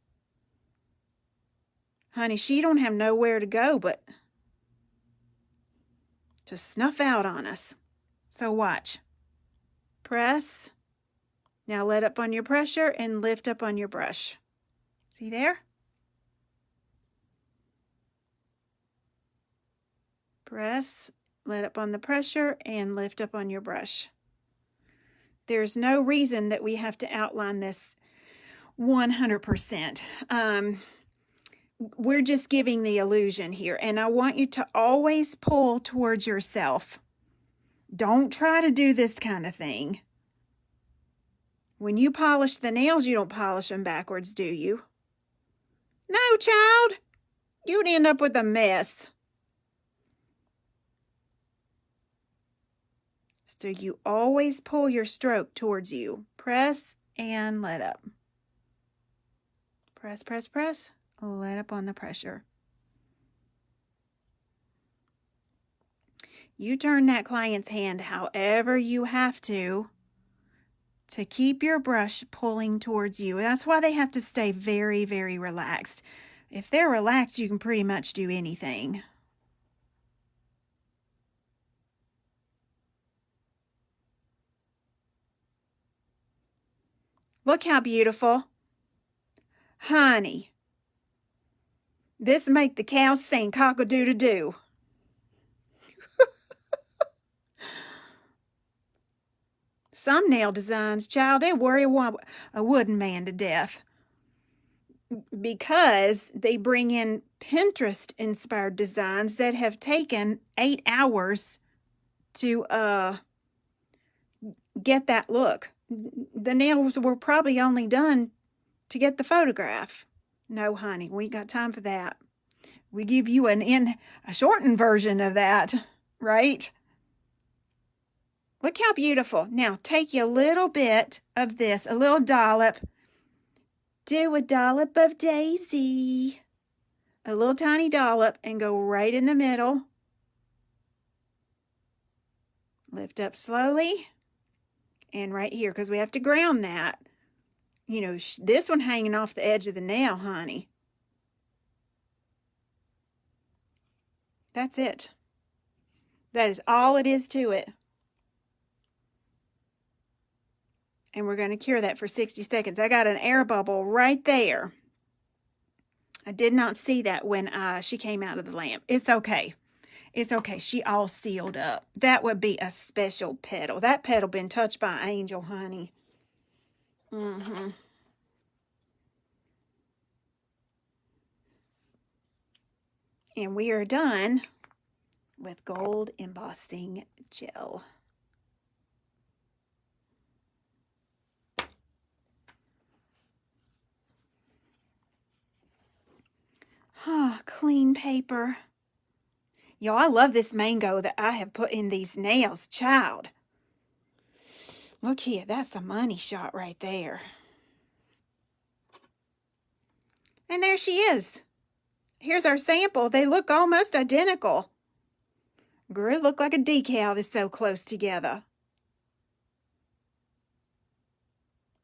Honey, she don't have nowhere to go but to snuff out on us. So watch. Press. Now let up on your pressure and lift up on your brush. See there? Press, let up on the pressure, and lift up on your brush. There's no reason that we have to outline this 100%. We're just giving the illusion here, and I want you to always pull towards yourself. Don't try to do this kind of thing. When you polish the nails, you don't polish them backwards, do you? No, child. You'd end up with a mess. So you always pull your stroke towards you. Press and let up. Press, press, press. Let up on the pressure. You turn that client's hand however you have to keep your brush pulling towards you. That's why they have to stay very, very relaxed. If they're relaxed, you can pretty much do anything. Look how beautiful. Honey, this make the cows sing cock-a-doodle-doo. Some nail designs, child, they worry a wooden man to death because they bring in Pinterest-inspired designs that have taken 8 hours to get that look. The nails were probably only done to get the photograph. No, honey, we ain't got time for that. We give you a shortened version of that, right? Look how beautiful. Now, take you a little bit of this, a little dollop. Do a dollop of daisy. A little tiny dollop and go right in the middle. Lift up slowly. And right here, because we have to ground that. You know, this one hanging off the edge of the nail, honey. That's it. That is all it is to it. And we're going to cure that for 60 seconds. I got an air bubble right there. I did not see that when she came out of the lamp. It's okay. It's okay. She all sealed up. That would be a special petal. That petal been touched by an angel, honey. And we are done with gold embossing gel. Ah, clean paper. Y'all, I love this mango that I have put in these nails, child. Look here, that's a money shot right there. And there she is. Here's our sample. They look almost identical. Girl, it look like a decal that's so close together.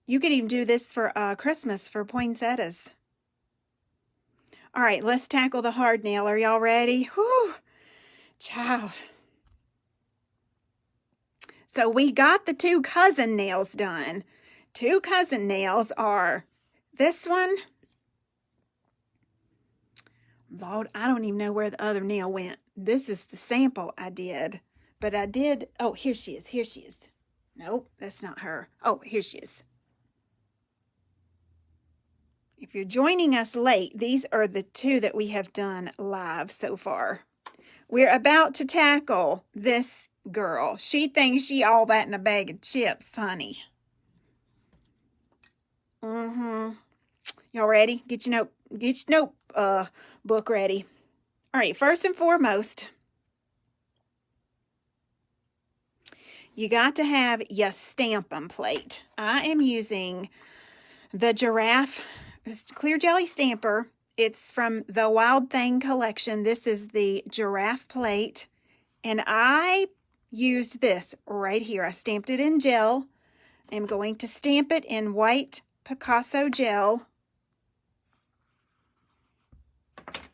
You could even do this for Christmas for poinsettias. All right, let's tackle the hard nail. Are y'all ready? Whew, child. So we got the two cousin nails done. Two cousin nails are this one. Lord, I don't even know where the other nail went. This is the sample I did. But I did, oh, here she is, here she is. Nope, that's not her. Oh, here she is. If you're joining us late, these are the two that we have done live so far. We're about to tackle this girl. She thinks she all that in a bag of chips, honey. Y'all ready? Get your notebook ready. All right, first and foremost, you got to have your stamping plate. I am using the Giraffe clear jelly stamper. It's from the Wild Thing collection. This is the Giraffe plate. And I used this right here. I stamped it in gel. I'm going to stamp it in white Picasso gel.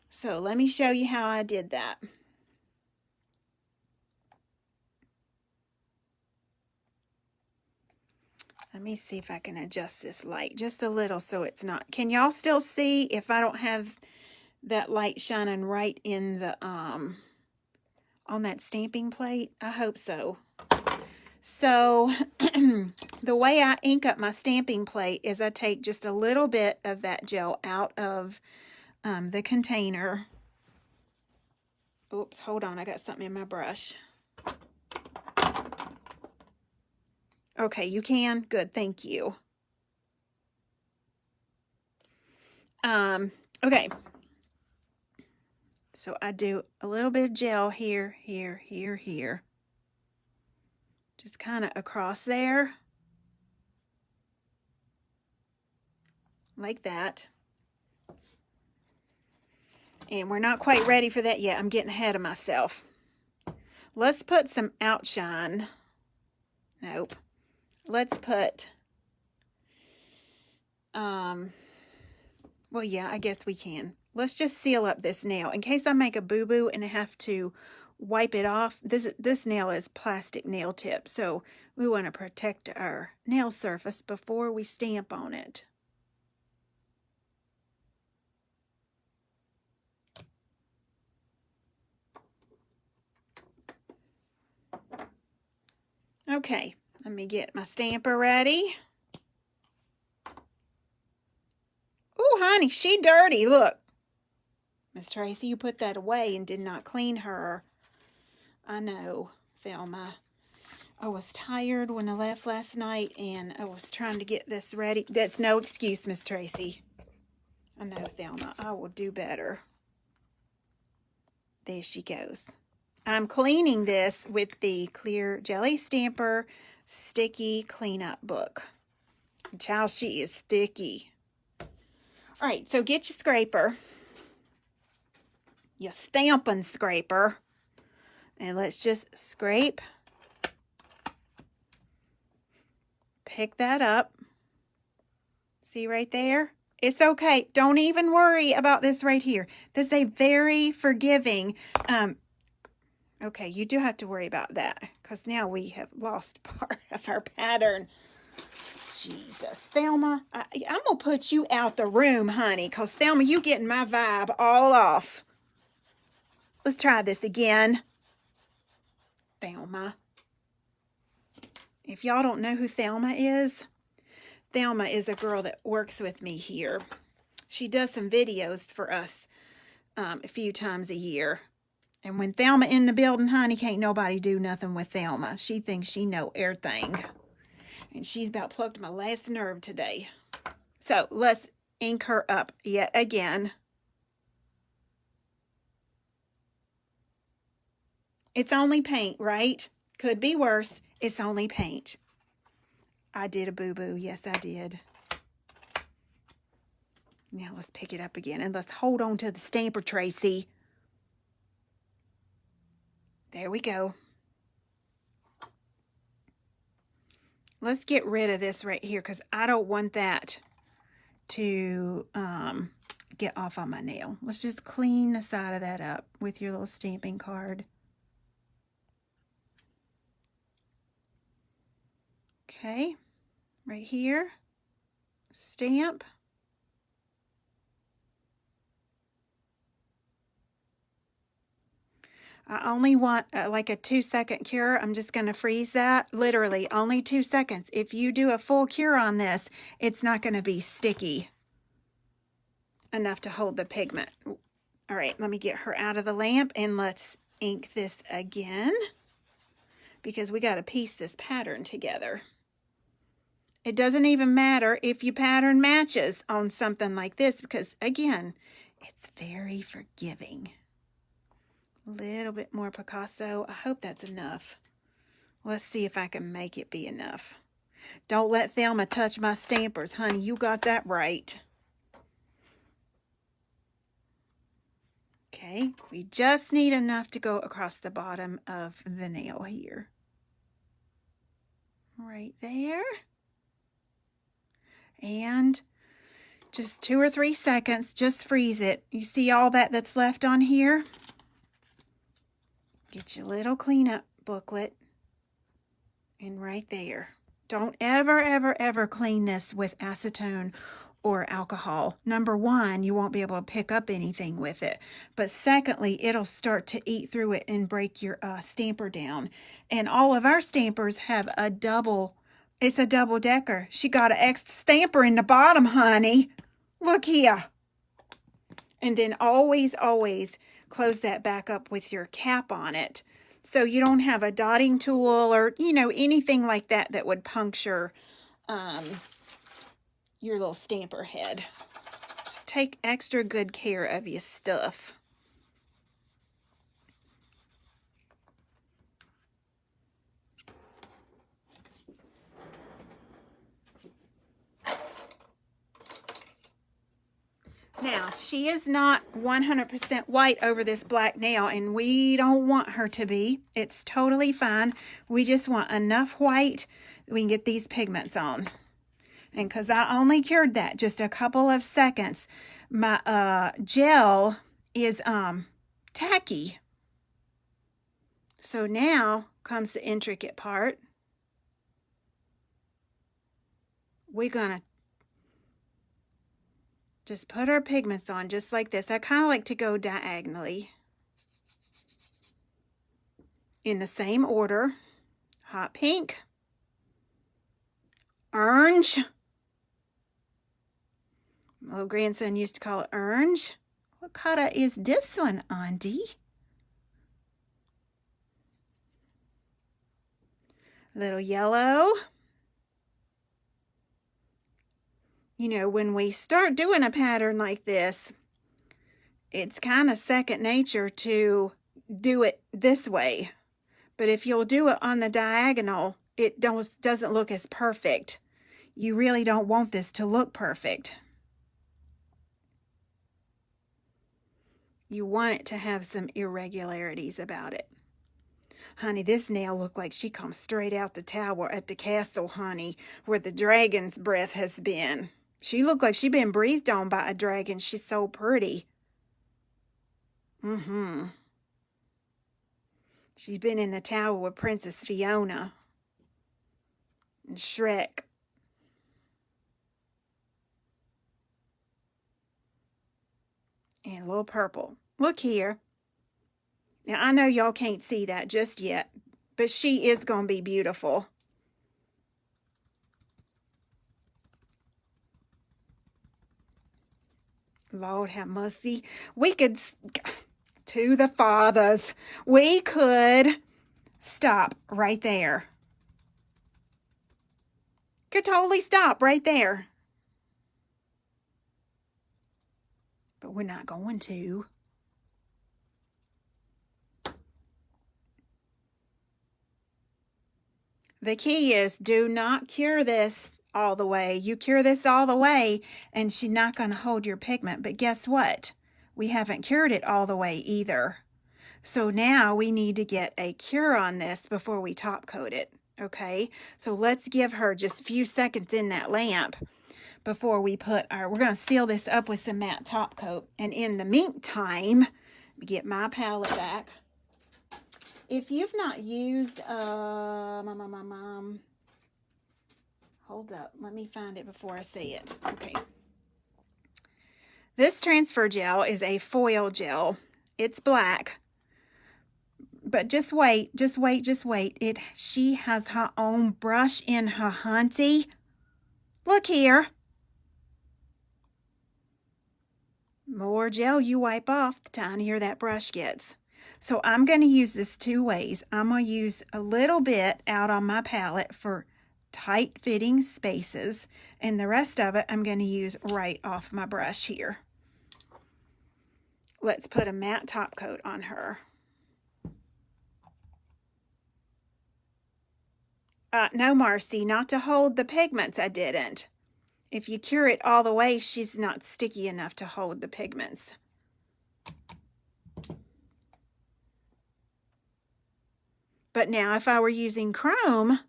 So let me show you how I did that. Let me see if I can adjust this light just a little so it's not. Can y'all still see if I don't have that light shining right in the on that stamping plate? I hope so. So the way I ink up my stamping plate is I take just a little bit of that gel out of the container. Oops, hold on, I got something in my brush. Okay, you can? Good, thank you. Okay. So I do a little bit of gel here, here, here, here. Just kind of across there. Like that. And we're not quite ready for that yet. I'm getting ahead of myself. Let's put some outshine. Nope. Let's put, well, yeah, I guess we can. Let's just seal up this nail. In case I make a boo-boo and I have to wipe it off, this nail is plastic nail tip, so we want to protect our nail surface before we stamp on it. Okay, let me get my stamper ready. Oh, honey, she dirty. Look. Miss Tracy, you put that away and did not clean her. I know, Thelma. I was tired when I left last night and I was trying to get this ready. That's no excuse, Miss Tracy. I know, Thelma. I will do better. There she goes. I'm cleaning this with the Clear Jelly Stamper Sticky Cleanup Book. Child, she is sticky. All right, so get your scraper. Your stamping scraper. And let's just scrape. Pick that up. See right there? It's okay. Don't even worry about this right here. This is a very forgiving. Okay, you do have to worry about that because now we have lost part of our pattern. Jesus, Thelma, I'm going to put you out the room, honey, because Thelma, you getting my vibe all off. Let's try this again. Thelma. If y'all don't know who Thelma is a girl that works with me here. She does some videos for us a few times a year. And when Thelma in the building, honey, can't nobody do nothing with Thelma. She thinks she know everything. And she's about plucked my last nerve today. So let's ink her up yet again. It's only paint, right? Could be worse. It's only paint. I did a boo-boo. Yes, I did. Now let's pick it up again and let's hold on to the stamper, Tracy. There we go. Let's get rid of this right here because I don't want that to get off on my nail. Let's just clean the side of that up with your little stamping card. Okay, right here, stamp. I only want like a 2-second cure. I'm just going to freeze that. Literally only 2 seconds. If you do a full cure on this, it's not going to be sticky enough to hold the pigment. All right, let me get her out of the lamp and let's ink this again because we got to piece this pattern together. It doesn't even matter if your pattern matches on something like this because, again, it's very forgiving. A little bit more Picasso. I hope that's enough. Let's see if I can make it be enough. Don't let Thelma touch my stampers, honey. You got that right. Okay, we just need enough to go across the bottom of the nail here. Right there. And just 2 or 3 seconds, just freeze it. You see all that's left on here? Get your little cleanup booklet and right there. Don't ever, ever, ever clean this with acetone or alcohol. Number one, you won't be able to pick up anything with it. But secondly, it'll start to eat through it and break your stamper down. And all of our stampers have a double, it's a double decker. She got an extra stamper in the bottom, honey. Look here. And then always, always close that back up with your cap on it. So you don't have a dotting tool or, you know, anything like that that would puncture your little stamper head. Just take extra good care of your stuff. Now, she is not 100% white over this black nail, and we don't want her to be. It's totally fine. We just want enough white that we can get these pigments on. And because I only cured that just a couple of seconds, my gel is tacky. So now comes the intricate part. We're going to just put our pigments on just like this. I kind of like to go diagonally in the same order. Hot pink, orange. My little grandson used to call it orange. What color is this one, Andy? Little yellow. You know, when we start doing a pattern like this, it's kind of second nature to do it this way. But if you'll do it on the diagonal, it doesn't look as perfect. You really don't want this to look perfect. You want it to have some irregularities about it. Honey, this nail looked like she comes straight out the tower at the castle, honey, where the dragon's breath has been. She looked like she'd been breathed on by a dragon. She's so pretty. She's been in the tower with Princess Fiona and Shrek. And a little purple. Look here. Now, I know y'all can't see that just yet, but she is going to be beautiful. Lord have mercy. We could, to the fathers, we could stop right there. Could totally stop right there. But we're not going to. The key is do not cure this all the way. You cure this all the way and she's not going to hold your pigment. But guess what? We haven't cured it all the way either. So now we need to get a cure on this before we top coat it. Okay, so let's give her just a few seconds in that lamp before we put our, we're going to seal this up with some matte top coat. And in the meantime, let me get my palette back. If you've not used, hold up, let me find it before I say it. Okay. This transfer gel is a foil gel. It's black. But just wait. She has her own brush in her hunty. Look here. More gel you wipe off, the tinier that brush gets. So I'm going to use this two ways. I'm going to use a little bit out on my palette for tight fitting spaces, and the rest of it I'm going to use right off my brush here. Let's put a matte top coat on her. No, Marcy, not to hold the pigments, I didn't. If you cure it all the way, she's not sticky enough to hold the pigments. But now if I were using chrome,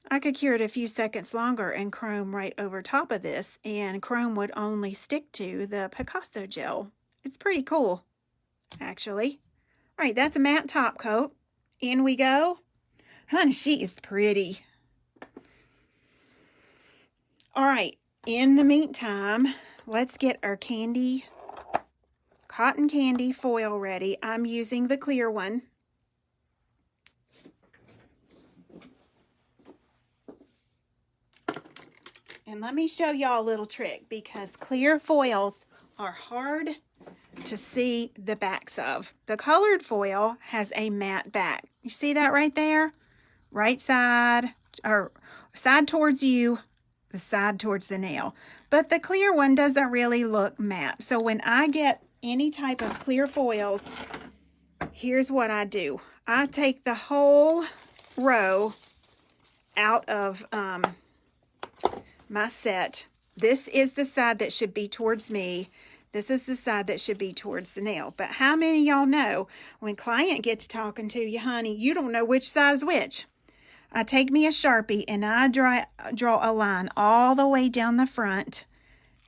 I could cure it a few seconds longer and chrome right over top of this, and chrome would only stick to the Picasso gel. It's pretty cool, actually. All right, that's a matte top coat. In we go. Honey, she is pretty. All right, in the meantime, let's get our candy, cotton candy foil ready. I'm using the clear one. And let me show y'all a little trick, because clear foils are hard to see the backs of. The colored foil has a matte back. You see that right there? Right side, or side towards you, the side towards the nail. But the clear one doesn't really look matte. So when I get any type of clear foils, here's what I do. I take the whole row out of my set. This is the side that should be towards me. This is the side that should be towards the nail. But how many of y'all know when client gets to talking to you, honey, you don't know which side is which? I take me a Sharpie and I draw a line all the way down the front,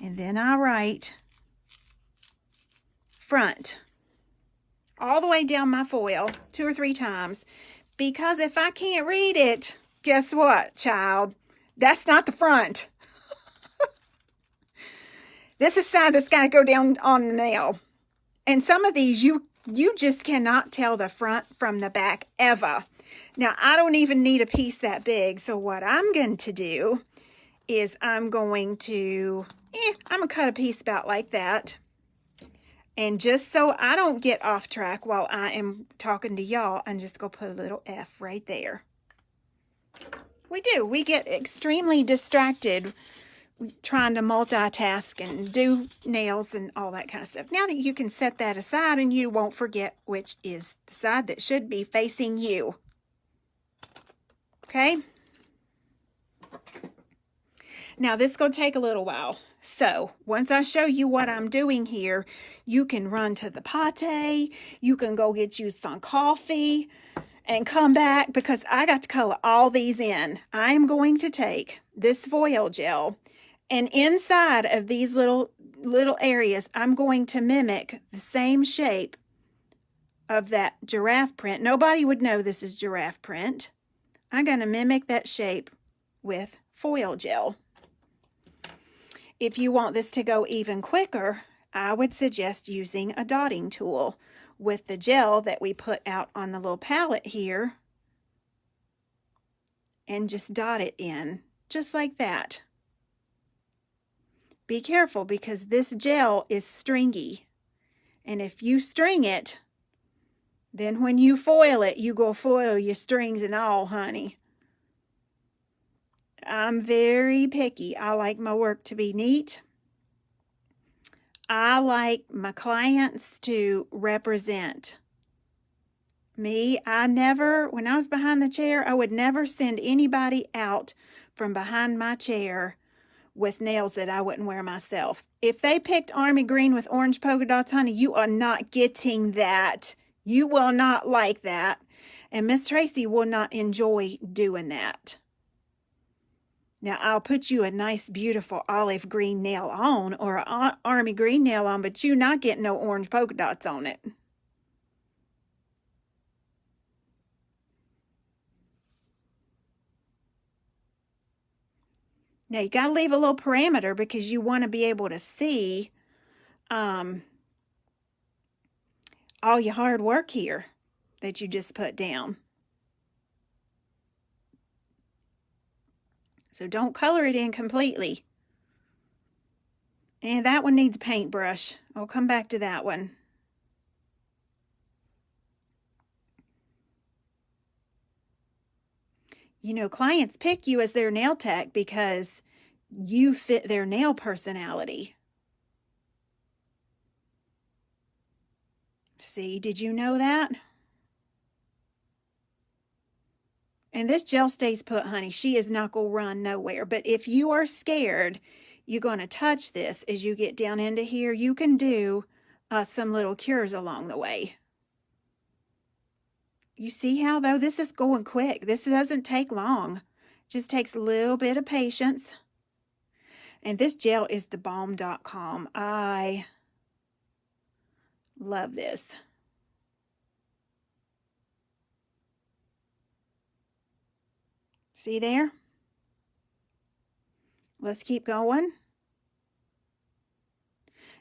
and then I write front all the way down my foil 2 or 3 times, because if I can't read it, guess what, child? That's not the front. This is side that's got to go down on the nail. And some of these, you just cannot tell the front from the back ever. Now, I don't even need a piece that big. So what I'm going to do is I'm going to cut a piece about like that. And just so I don't get off track while I am talking to y'all, I'm just going to put a little F right there. We get extremely distracted trying to multitask and do nails and all that kind of stuff. Now that you can set that aside, and you won't forget which is the side that should be facing you. Okay? Now this is going to take a little while. So once I show you what I'm doing here, you can run to the pate. You can go get you some coffee and come back, because I got to color all these in. I'm going to take this foil gel, and inside of these little areas, I'm going to mimic the same shape of that giraffe print. Nobody would know this is giraffe print. I'm going to mimic that shape with foil gel. If you want this to go even quicker, I would suggest using a dotting tool with the gel that we put out on the little palette here, and just dot it in, just like that. Be careful because this gel is stringy. And if you string it, then when you foil it, you go foil your strings and all, honey. I'm very picky. I like my work to be neat. I like my clients to represent me. When I was behind the chair, I would never send anybody out from behind my chair with nails that I wouldn't wear myself. If they picked army green with orange polka dots, honey, you are not getting that. You will not like that. And Miss Tracy will not enjoy doing that. Now, I'll put you a nice, beautiful olive green nail on or an army green nail on, but you're not getting no orange polka dots on it. Now, you got to leave a little parameter because you want to be able to see all your hard work here that you just put down. So don't color it in completely. And that one needs a paintbrush. I'll come back to that one. You know, clients pick you as their nail tech because you fit their nail personality. See, did you know that? And this gel stays put, honey. She is not going to run nowhere. But if you are scared, you're going to touch this as you get down into here, you can do some little cures along the way. You see how, though, this is going quick. This doesn't take long. It just takes a little bit of patience. And this gel is the balm.com. I love this. See there? Let's keep going.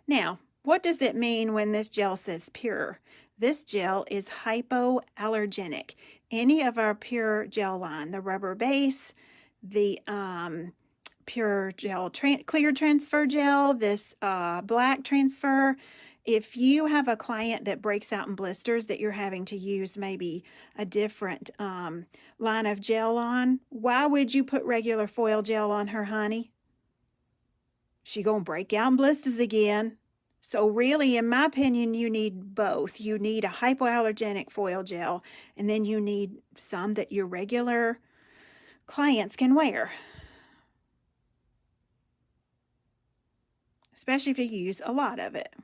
Now, what does it mean when this gel says pure? This gel is hypoallergenic. Any of our pure gel line, the rubber base, the pure gel clear transfer gel, this black transfer. If you have a client that breaks out in blisters that you're having to use maybe a different line of gel on, why would you put regular foil gel on her, honey? She gonna break out in blisters again. So really, in my opinion, you need both. You need a hypoallergenic foil gel, and then you need some that your regular clients can wear. Especially if you use a lot of it.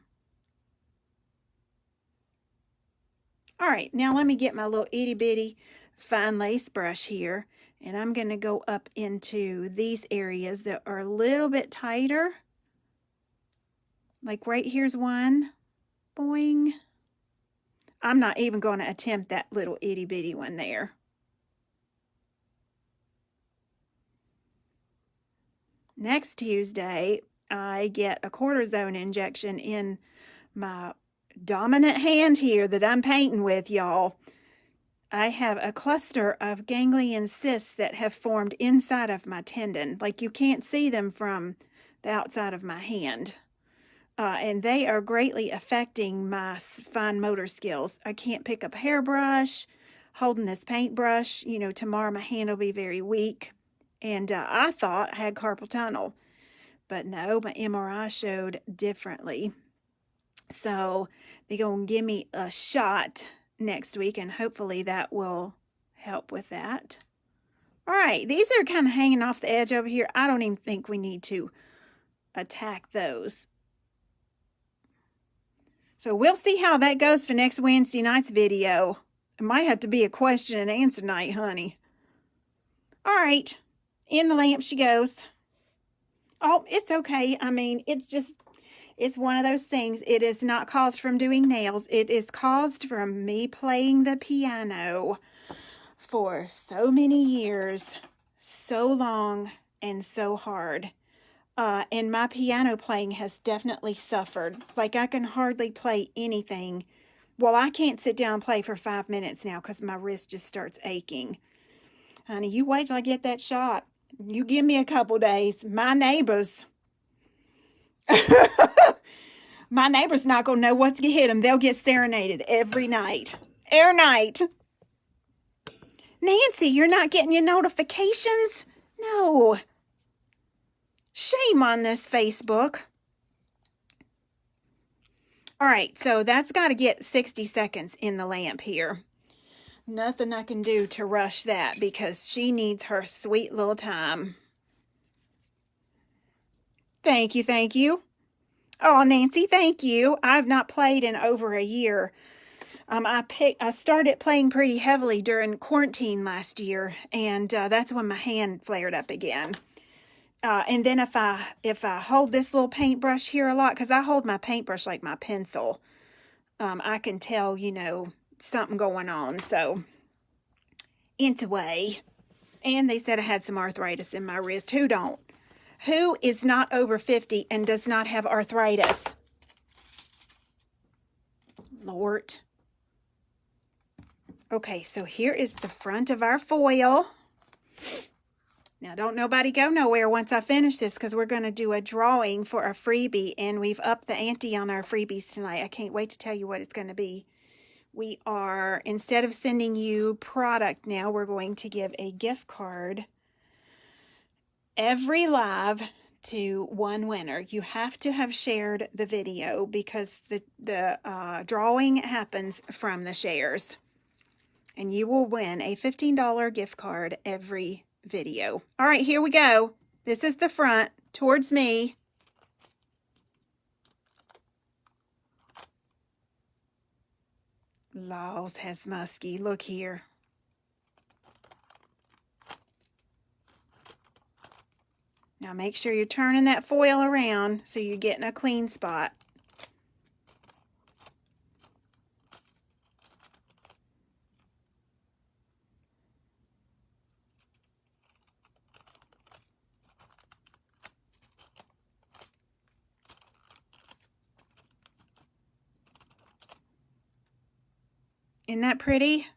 All right, now let me get my little itty bitty fine lace brush here, and I'm going to go up into these areas that are a little bit tighter. Like right here's one. Boing. I'm not even going to attempt that little itty bitty one there. Next Tuesday, I get a cortisone injection in my dominant hand here that I'm painting with, y'all. I have a cluster of ganglion cysts that have formed inside of my tendon. Like you can't see them from the outside of my hand. And they are greatly affecting my fine motor skills. I can't pick up a hairbrush, holding this paintbrush. You know, tomorrow my hand will be very weak. And I thought I had carpal tunnel. But no, my MRI showed differently. So they're going to give me a shot next week, and hopefully that will help with that. All right, these are kind of hanging off the edge over here. I don't even think we need to attack those. So we'll see how that goes for next Wednesday night's video. It might have to be a question and answer night, honey. All right, in the lamp she goes. Oh, it's okay. I mean, it's one of those things. It is not caused from doing nails. It is caused from me playing the piano for so many years, so long, and so hard. And my piano playing has definitely suffered. Like, I can hardly play anything. Well, I can't sit down and play for 5 minutes now because my wrist just starts aching. Honey, you wait till I get that shot. You give me a couple days. My neighbors, My neighbor's not going to know what's going to hit them. They'll get serenaded every night. Air night. Nancy, you're not getting your notifications? No. Shame on this Facebook. All right, so that's got to get 60 seconds in the lamp here. Nothing I can do to rush that because she needs her sweet little time. Thank you, thank you. Oh, Nancy, thank you. I've not played in over a year. I started playing pretty heavily during quarantine last year, and that's when my hand flared up again. And then if I hold this little paintbrush here a lot, because I hold my paintbrush like my pencil, I can tell, you know, something going on. So, anyway, and they said I had some arthritis in my wrist. Who don't? Who is not over 50 and does not have arthritis? Lord. Okay, so here is the front of our foil. Now, don't nobody go nowhere once I finish this because we're going to do a drawing for a freebie, and we've upped the ante on our freebies tonight. I can't wait to tell you what it's going to be. We are, instead of sending you product now, we're going to give a gift card every live to one winner. You have to have shared the video because the drawing happens from the shares. And you will win a $15 gift card every video. All right, here we go. This is the front towards me. Laws has musky. Look here. Now make sure you're turning that foil around so you're getting a clean spot. Isn't that pretty?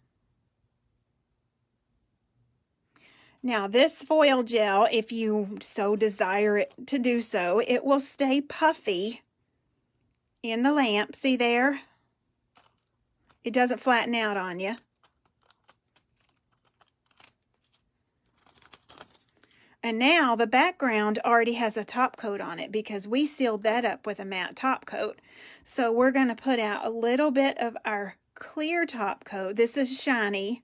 Now this foil gel, if you so desire it to do so, it will stay puffy in the lamp. See there? It doesn't flatten out on you. And now the background already has a top coat on it because we sealed that up with a matte top coat. So we're going to put out a little bit of our clear top coat. This is shiny.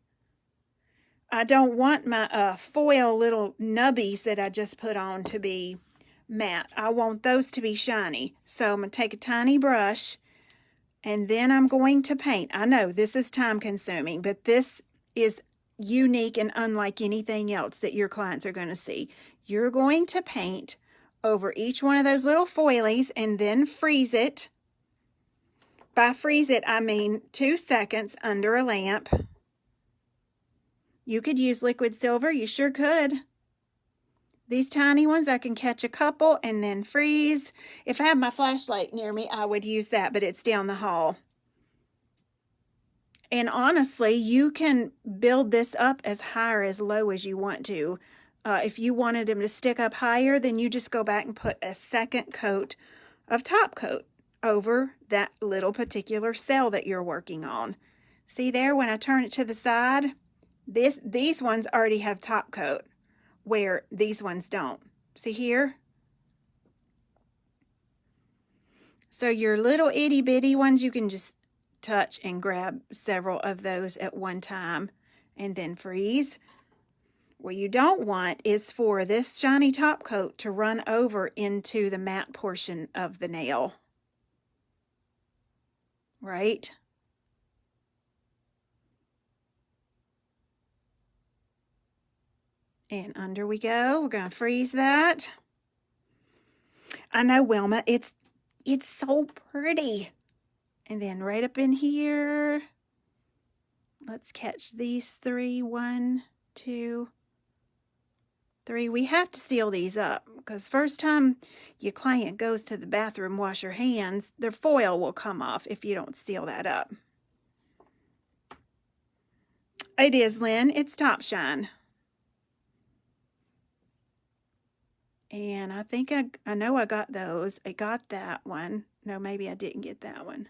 I don't want my foil little nubbies that I just put on to be matte. I want those to be shiny. So I'm going to take a tiny brush and then I'm going to paint. I know this is time consuming, but this is unique and unlike anything else that your clients are going to see. You're going to paint over each one of those little foilies and then freeze it. By freeze it, I mean 2 seconds under a lamp. You could use liquid silver. You sure could. These tiny ones, I can catch a couple and then freeze. If I had my flashlight near me, I would use that, but it's down the hall. And honestly, you can build this up as high or as low as you want to. If you wanted them to stick up higher, then you just go back and put a second coat of top coat over that little particular cell that you're working on. See there, when I turn it to the side, these ones already have top coat where these ones don't. See here? So your little itty bitty ones, you can just touch and grab several of those at one time and then freeze. What you don't want is for this shiny top coat to run over into the matte portion of the nail. Right? And under we go. We're going to freeze that. I know, Wilma, it's so pretty. And then right up in here, let's catch these 3. 1, 2, 3. We have to seal these up because first time your client goes to the bathroom, wash your hands, their foil will come off if you don't seal that up. It is, Lynn. It's Top Shine. And I think I know I got those. I got that one. No, maybe I didn't get that one.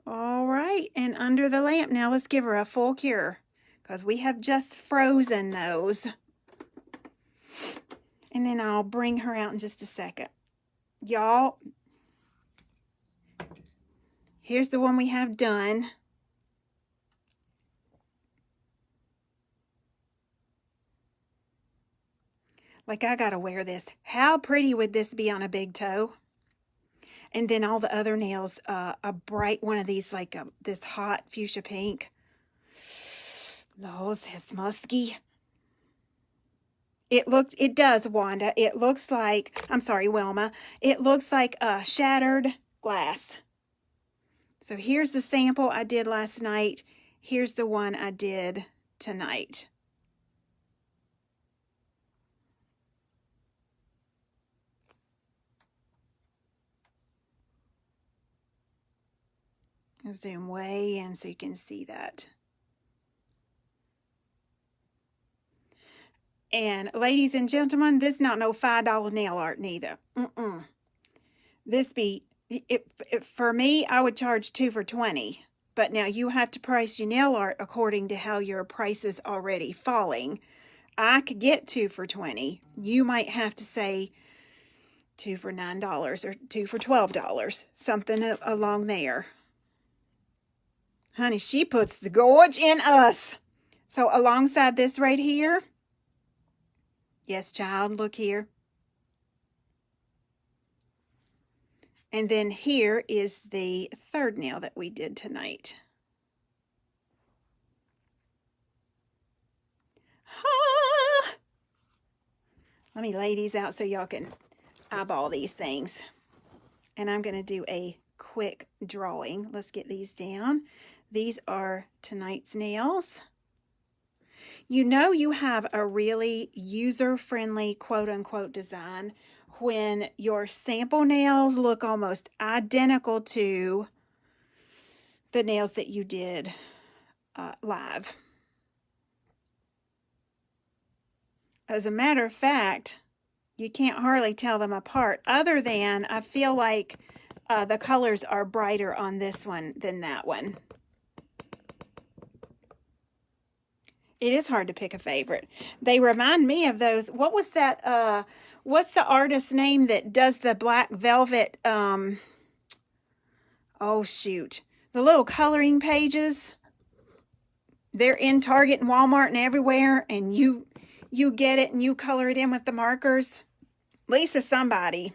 All right, and under the lamp. Now let's give her a full cure because we have just frozen those. And then I'll bring her out in just a second. Y'all, here's the one we have done. Like, I gotta wear this. How pretty would this be on a big toe? And then all the other nails, a bright one of these, like this hot fuchsia pink. Those is musky. It does, Wanda. It looks like, I'm sorry, Wilma. It looks like a shattered glass. So here's the sample I did last night. Here's the one I did tonight. I'll zoom way in so you can see that. And ladies and gentlemen, this not no $5 nail art neither. This be, for me, I would charge 2 for $20. But now you have to price your nail art according to how your price is already falling. I could get 2 for $20. You might have to say 2 for $9 or 2 for $12. Something along there. Honey, she puts the gorge in us. So alongside this right here, yes, child, look here. And then here is the third nail that we did tonight. Ah! Let me lay these out so y'all can eyeball these things. And I'm going to do a quick drawing. Let's get these down. These are tonight's nails. You know you have a really user-friendly quote-unquote design when your sample nails look almost identical to the nails that you did live. As a matter of fact, you can't hardly tell them apart, other than I feel like the colors are brighter on this one than that one. It is hard to pick a favorite. They remind me of those. What was that? What's the artist's name that does the black velvet? Oh, shoot. The little coloring pages. They're in Target and Walmart and everywhere. And you get it and you color it in with the markers. Lisa somebody.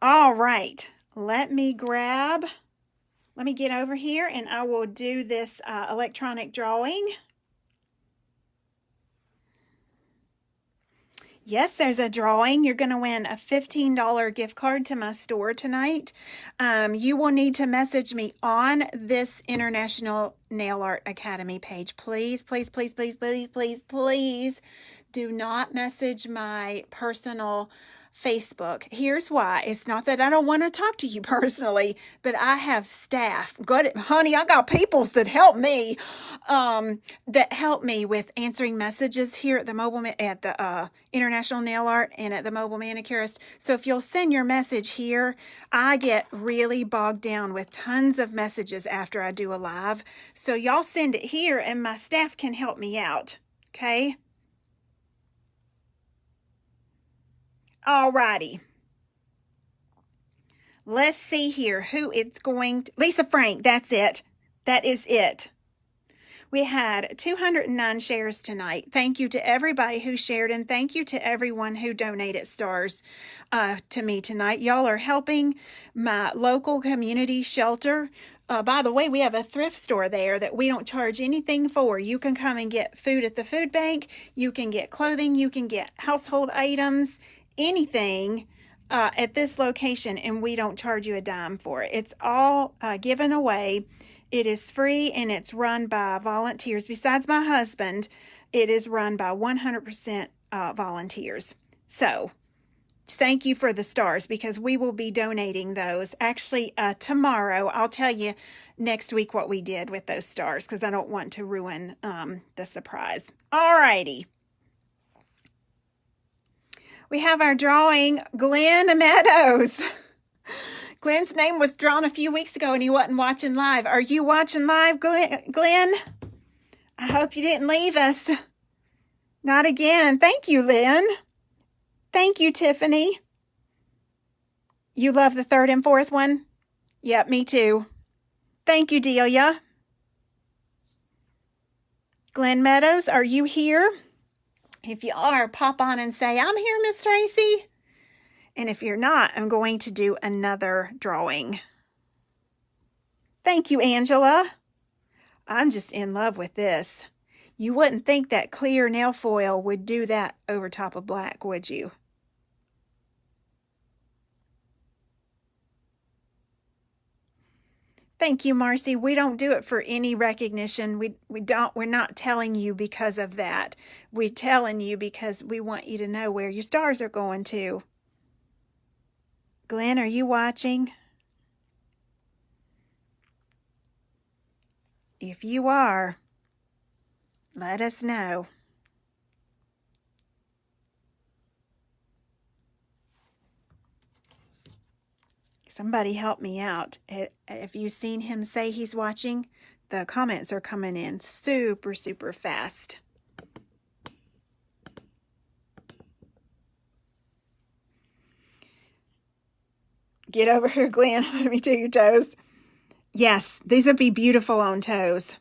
All right. Let me get over here and I will do this electronic drawing. Yes, there's a drawing. You're going to win a $15 gift card to my store tonight. You will need to message me on this International Nail Art Academy page. Please, please, please, please, please, please, please do not message my personal Facebook. Here's why. It's not that I don't want to talk to you personally, but I have staff. Honey, I got peoples that help me, with answering messages here at the International Nail Art and at the Mobile Manicurist. So if you'll send your message here, I get really bogged down with tons of messages after I do a live. So y'all send it here and my staff can help me out. Okay? Alrighty. Let's see here who it's going to. Lisa Frank, that's it. That is it. We had 209 shares tonight. Thank you to everybody who shared, and thank you to everyone who donated stars to me tonight. Y'all are helping my local community shelter. By the way, we have a thrift store there that we don't charge anything for. You can come and get food at the food bank. You can get clothing. You can get household items, anything at this location, and we don't charge you a dime for it. It's all given away. It is free and it's run by volunteers. Besides my husband, it is run by 100% volunteers. So thank you for the stars, because we will be donating those. Actually, tomorrow, I'll tell you next week what we did with those stars, because I don't want to ruin the surprise. All righty. We have our drawing, Glenn Meadows. Glenn's name was drawn a few weeks ago and he wasn't watching live. Are you watching live, Glenn? I hope you didn't leave us. Not again. Thank you, Lynn. Thank you, Tiffany. You love the third and fourth one? Yep, me too. Thank you, Delia. Glenn Meadows, are you here? If you are, pop on and say, I'm here, Miss Tracy. And if you're not, I'm going to do another drawing. Thank you, Angela. I'm just in love with this. You wouldn't think that clear nail foil would do that over top of black, would you? Thank you, Marcy. We don't do it for any recognition. We're not telling you because of that. We're telling you because we want you to know where your stars are going to. Glenn, are you watching? If you are, let us know. Somebody help me out. Have you seen him say he's watching? The comments are coming in super, super fast. Get over here, Glenn. Let me do your toes. Yes, these would be beautiful on toes.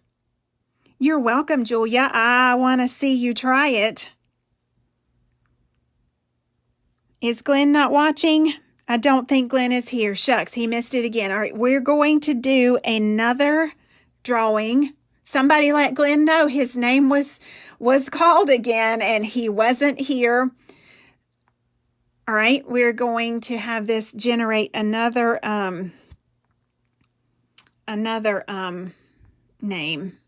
You're welcome, Julia. I want to see you try it. Is Glenn not watching? I don't think Glenn is here. Shucks, he missed it again. All right, we're going to do another drawing. Somebody let Glenn know his name was called again and he wasn't here. All right, we're going to have this generate another name.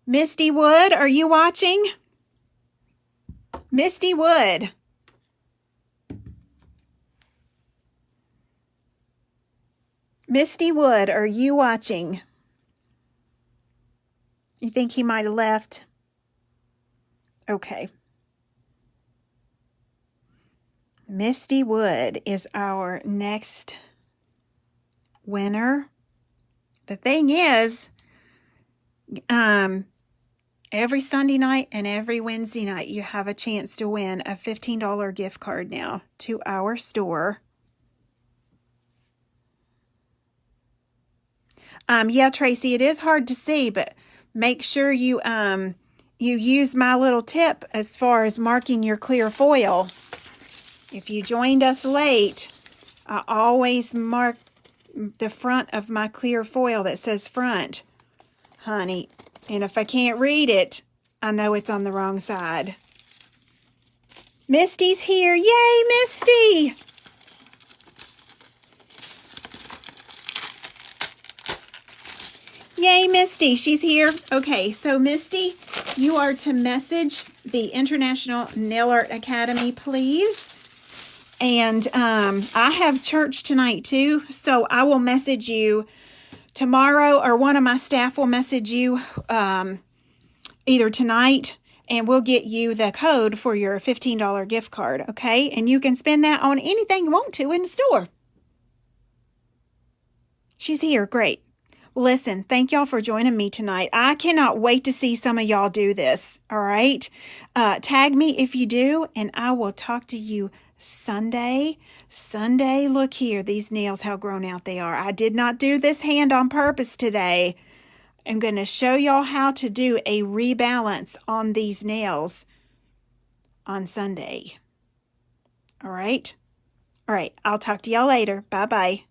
Misty Wood, are you watching? Misty Wood. Misty Wood, are you watching? You think he might have left? Okay. Misty Wood is our next winner. The thing is, every Sunday night and every Wednesday night, you have a chance to win a $15 gift card now to our store. Yeah, Tracy, it is hard to see, but make sure you use my little tip as far as marking your clear foil. If you joined us late, I always mark the front of my clear foil that says front, honey. And if I can't read it, I know it's on the wrong side. Misty's here. Yay, Misty! Yay, Misty. She's here. Okay, so Misty, you are to message the International Nail Art Academy, please. And I have church tonight, too, so I will message you tomorrow, or one of my staff will message you either tonight, and we'll get you the code for your $15 gift card, okay? And you can spend that on anything you want to in the store. She's here. Great. Listen, thank y'all for joining me tonight. I cannot wait to see some of y'all do this, all right? Tag me if you do, and I will talk to you Sunday. Look here, these nails, how grown out they are. I did not do this hand on purpose today. I'm going to show y'all how to do a rebalance on these nails on Sunday. All right? All right, I'll talk to y'all later. Bye-bye.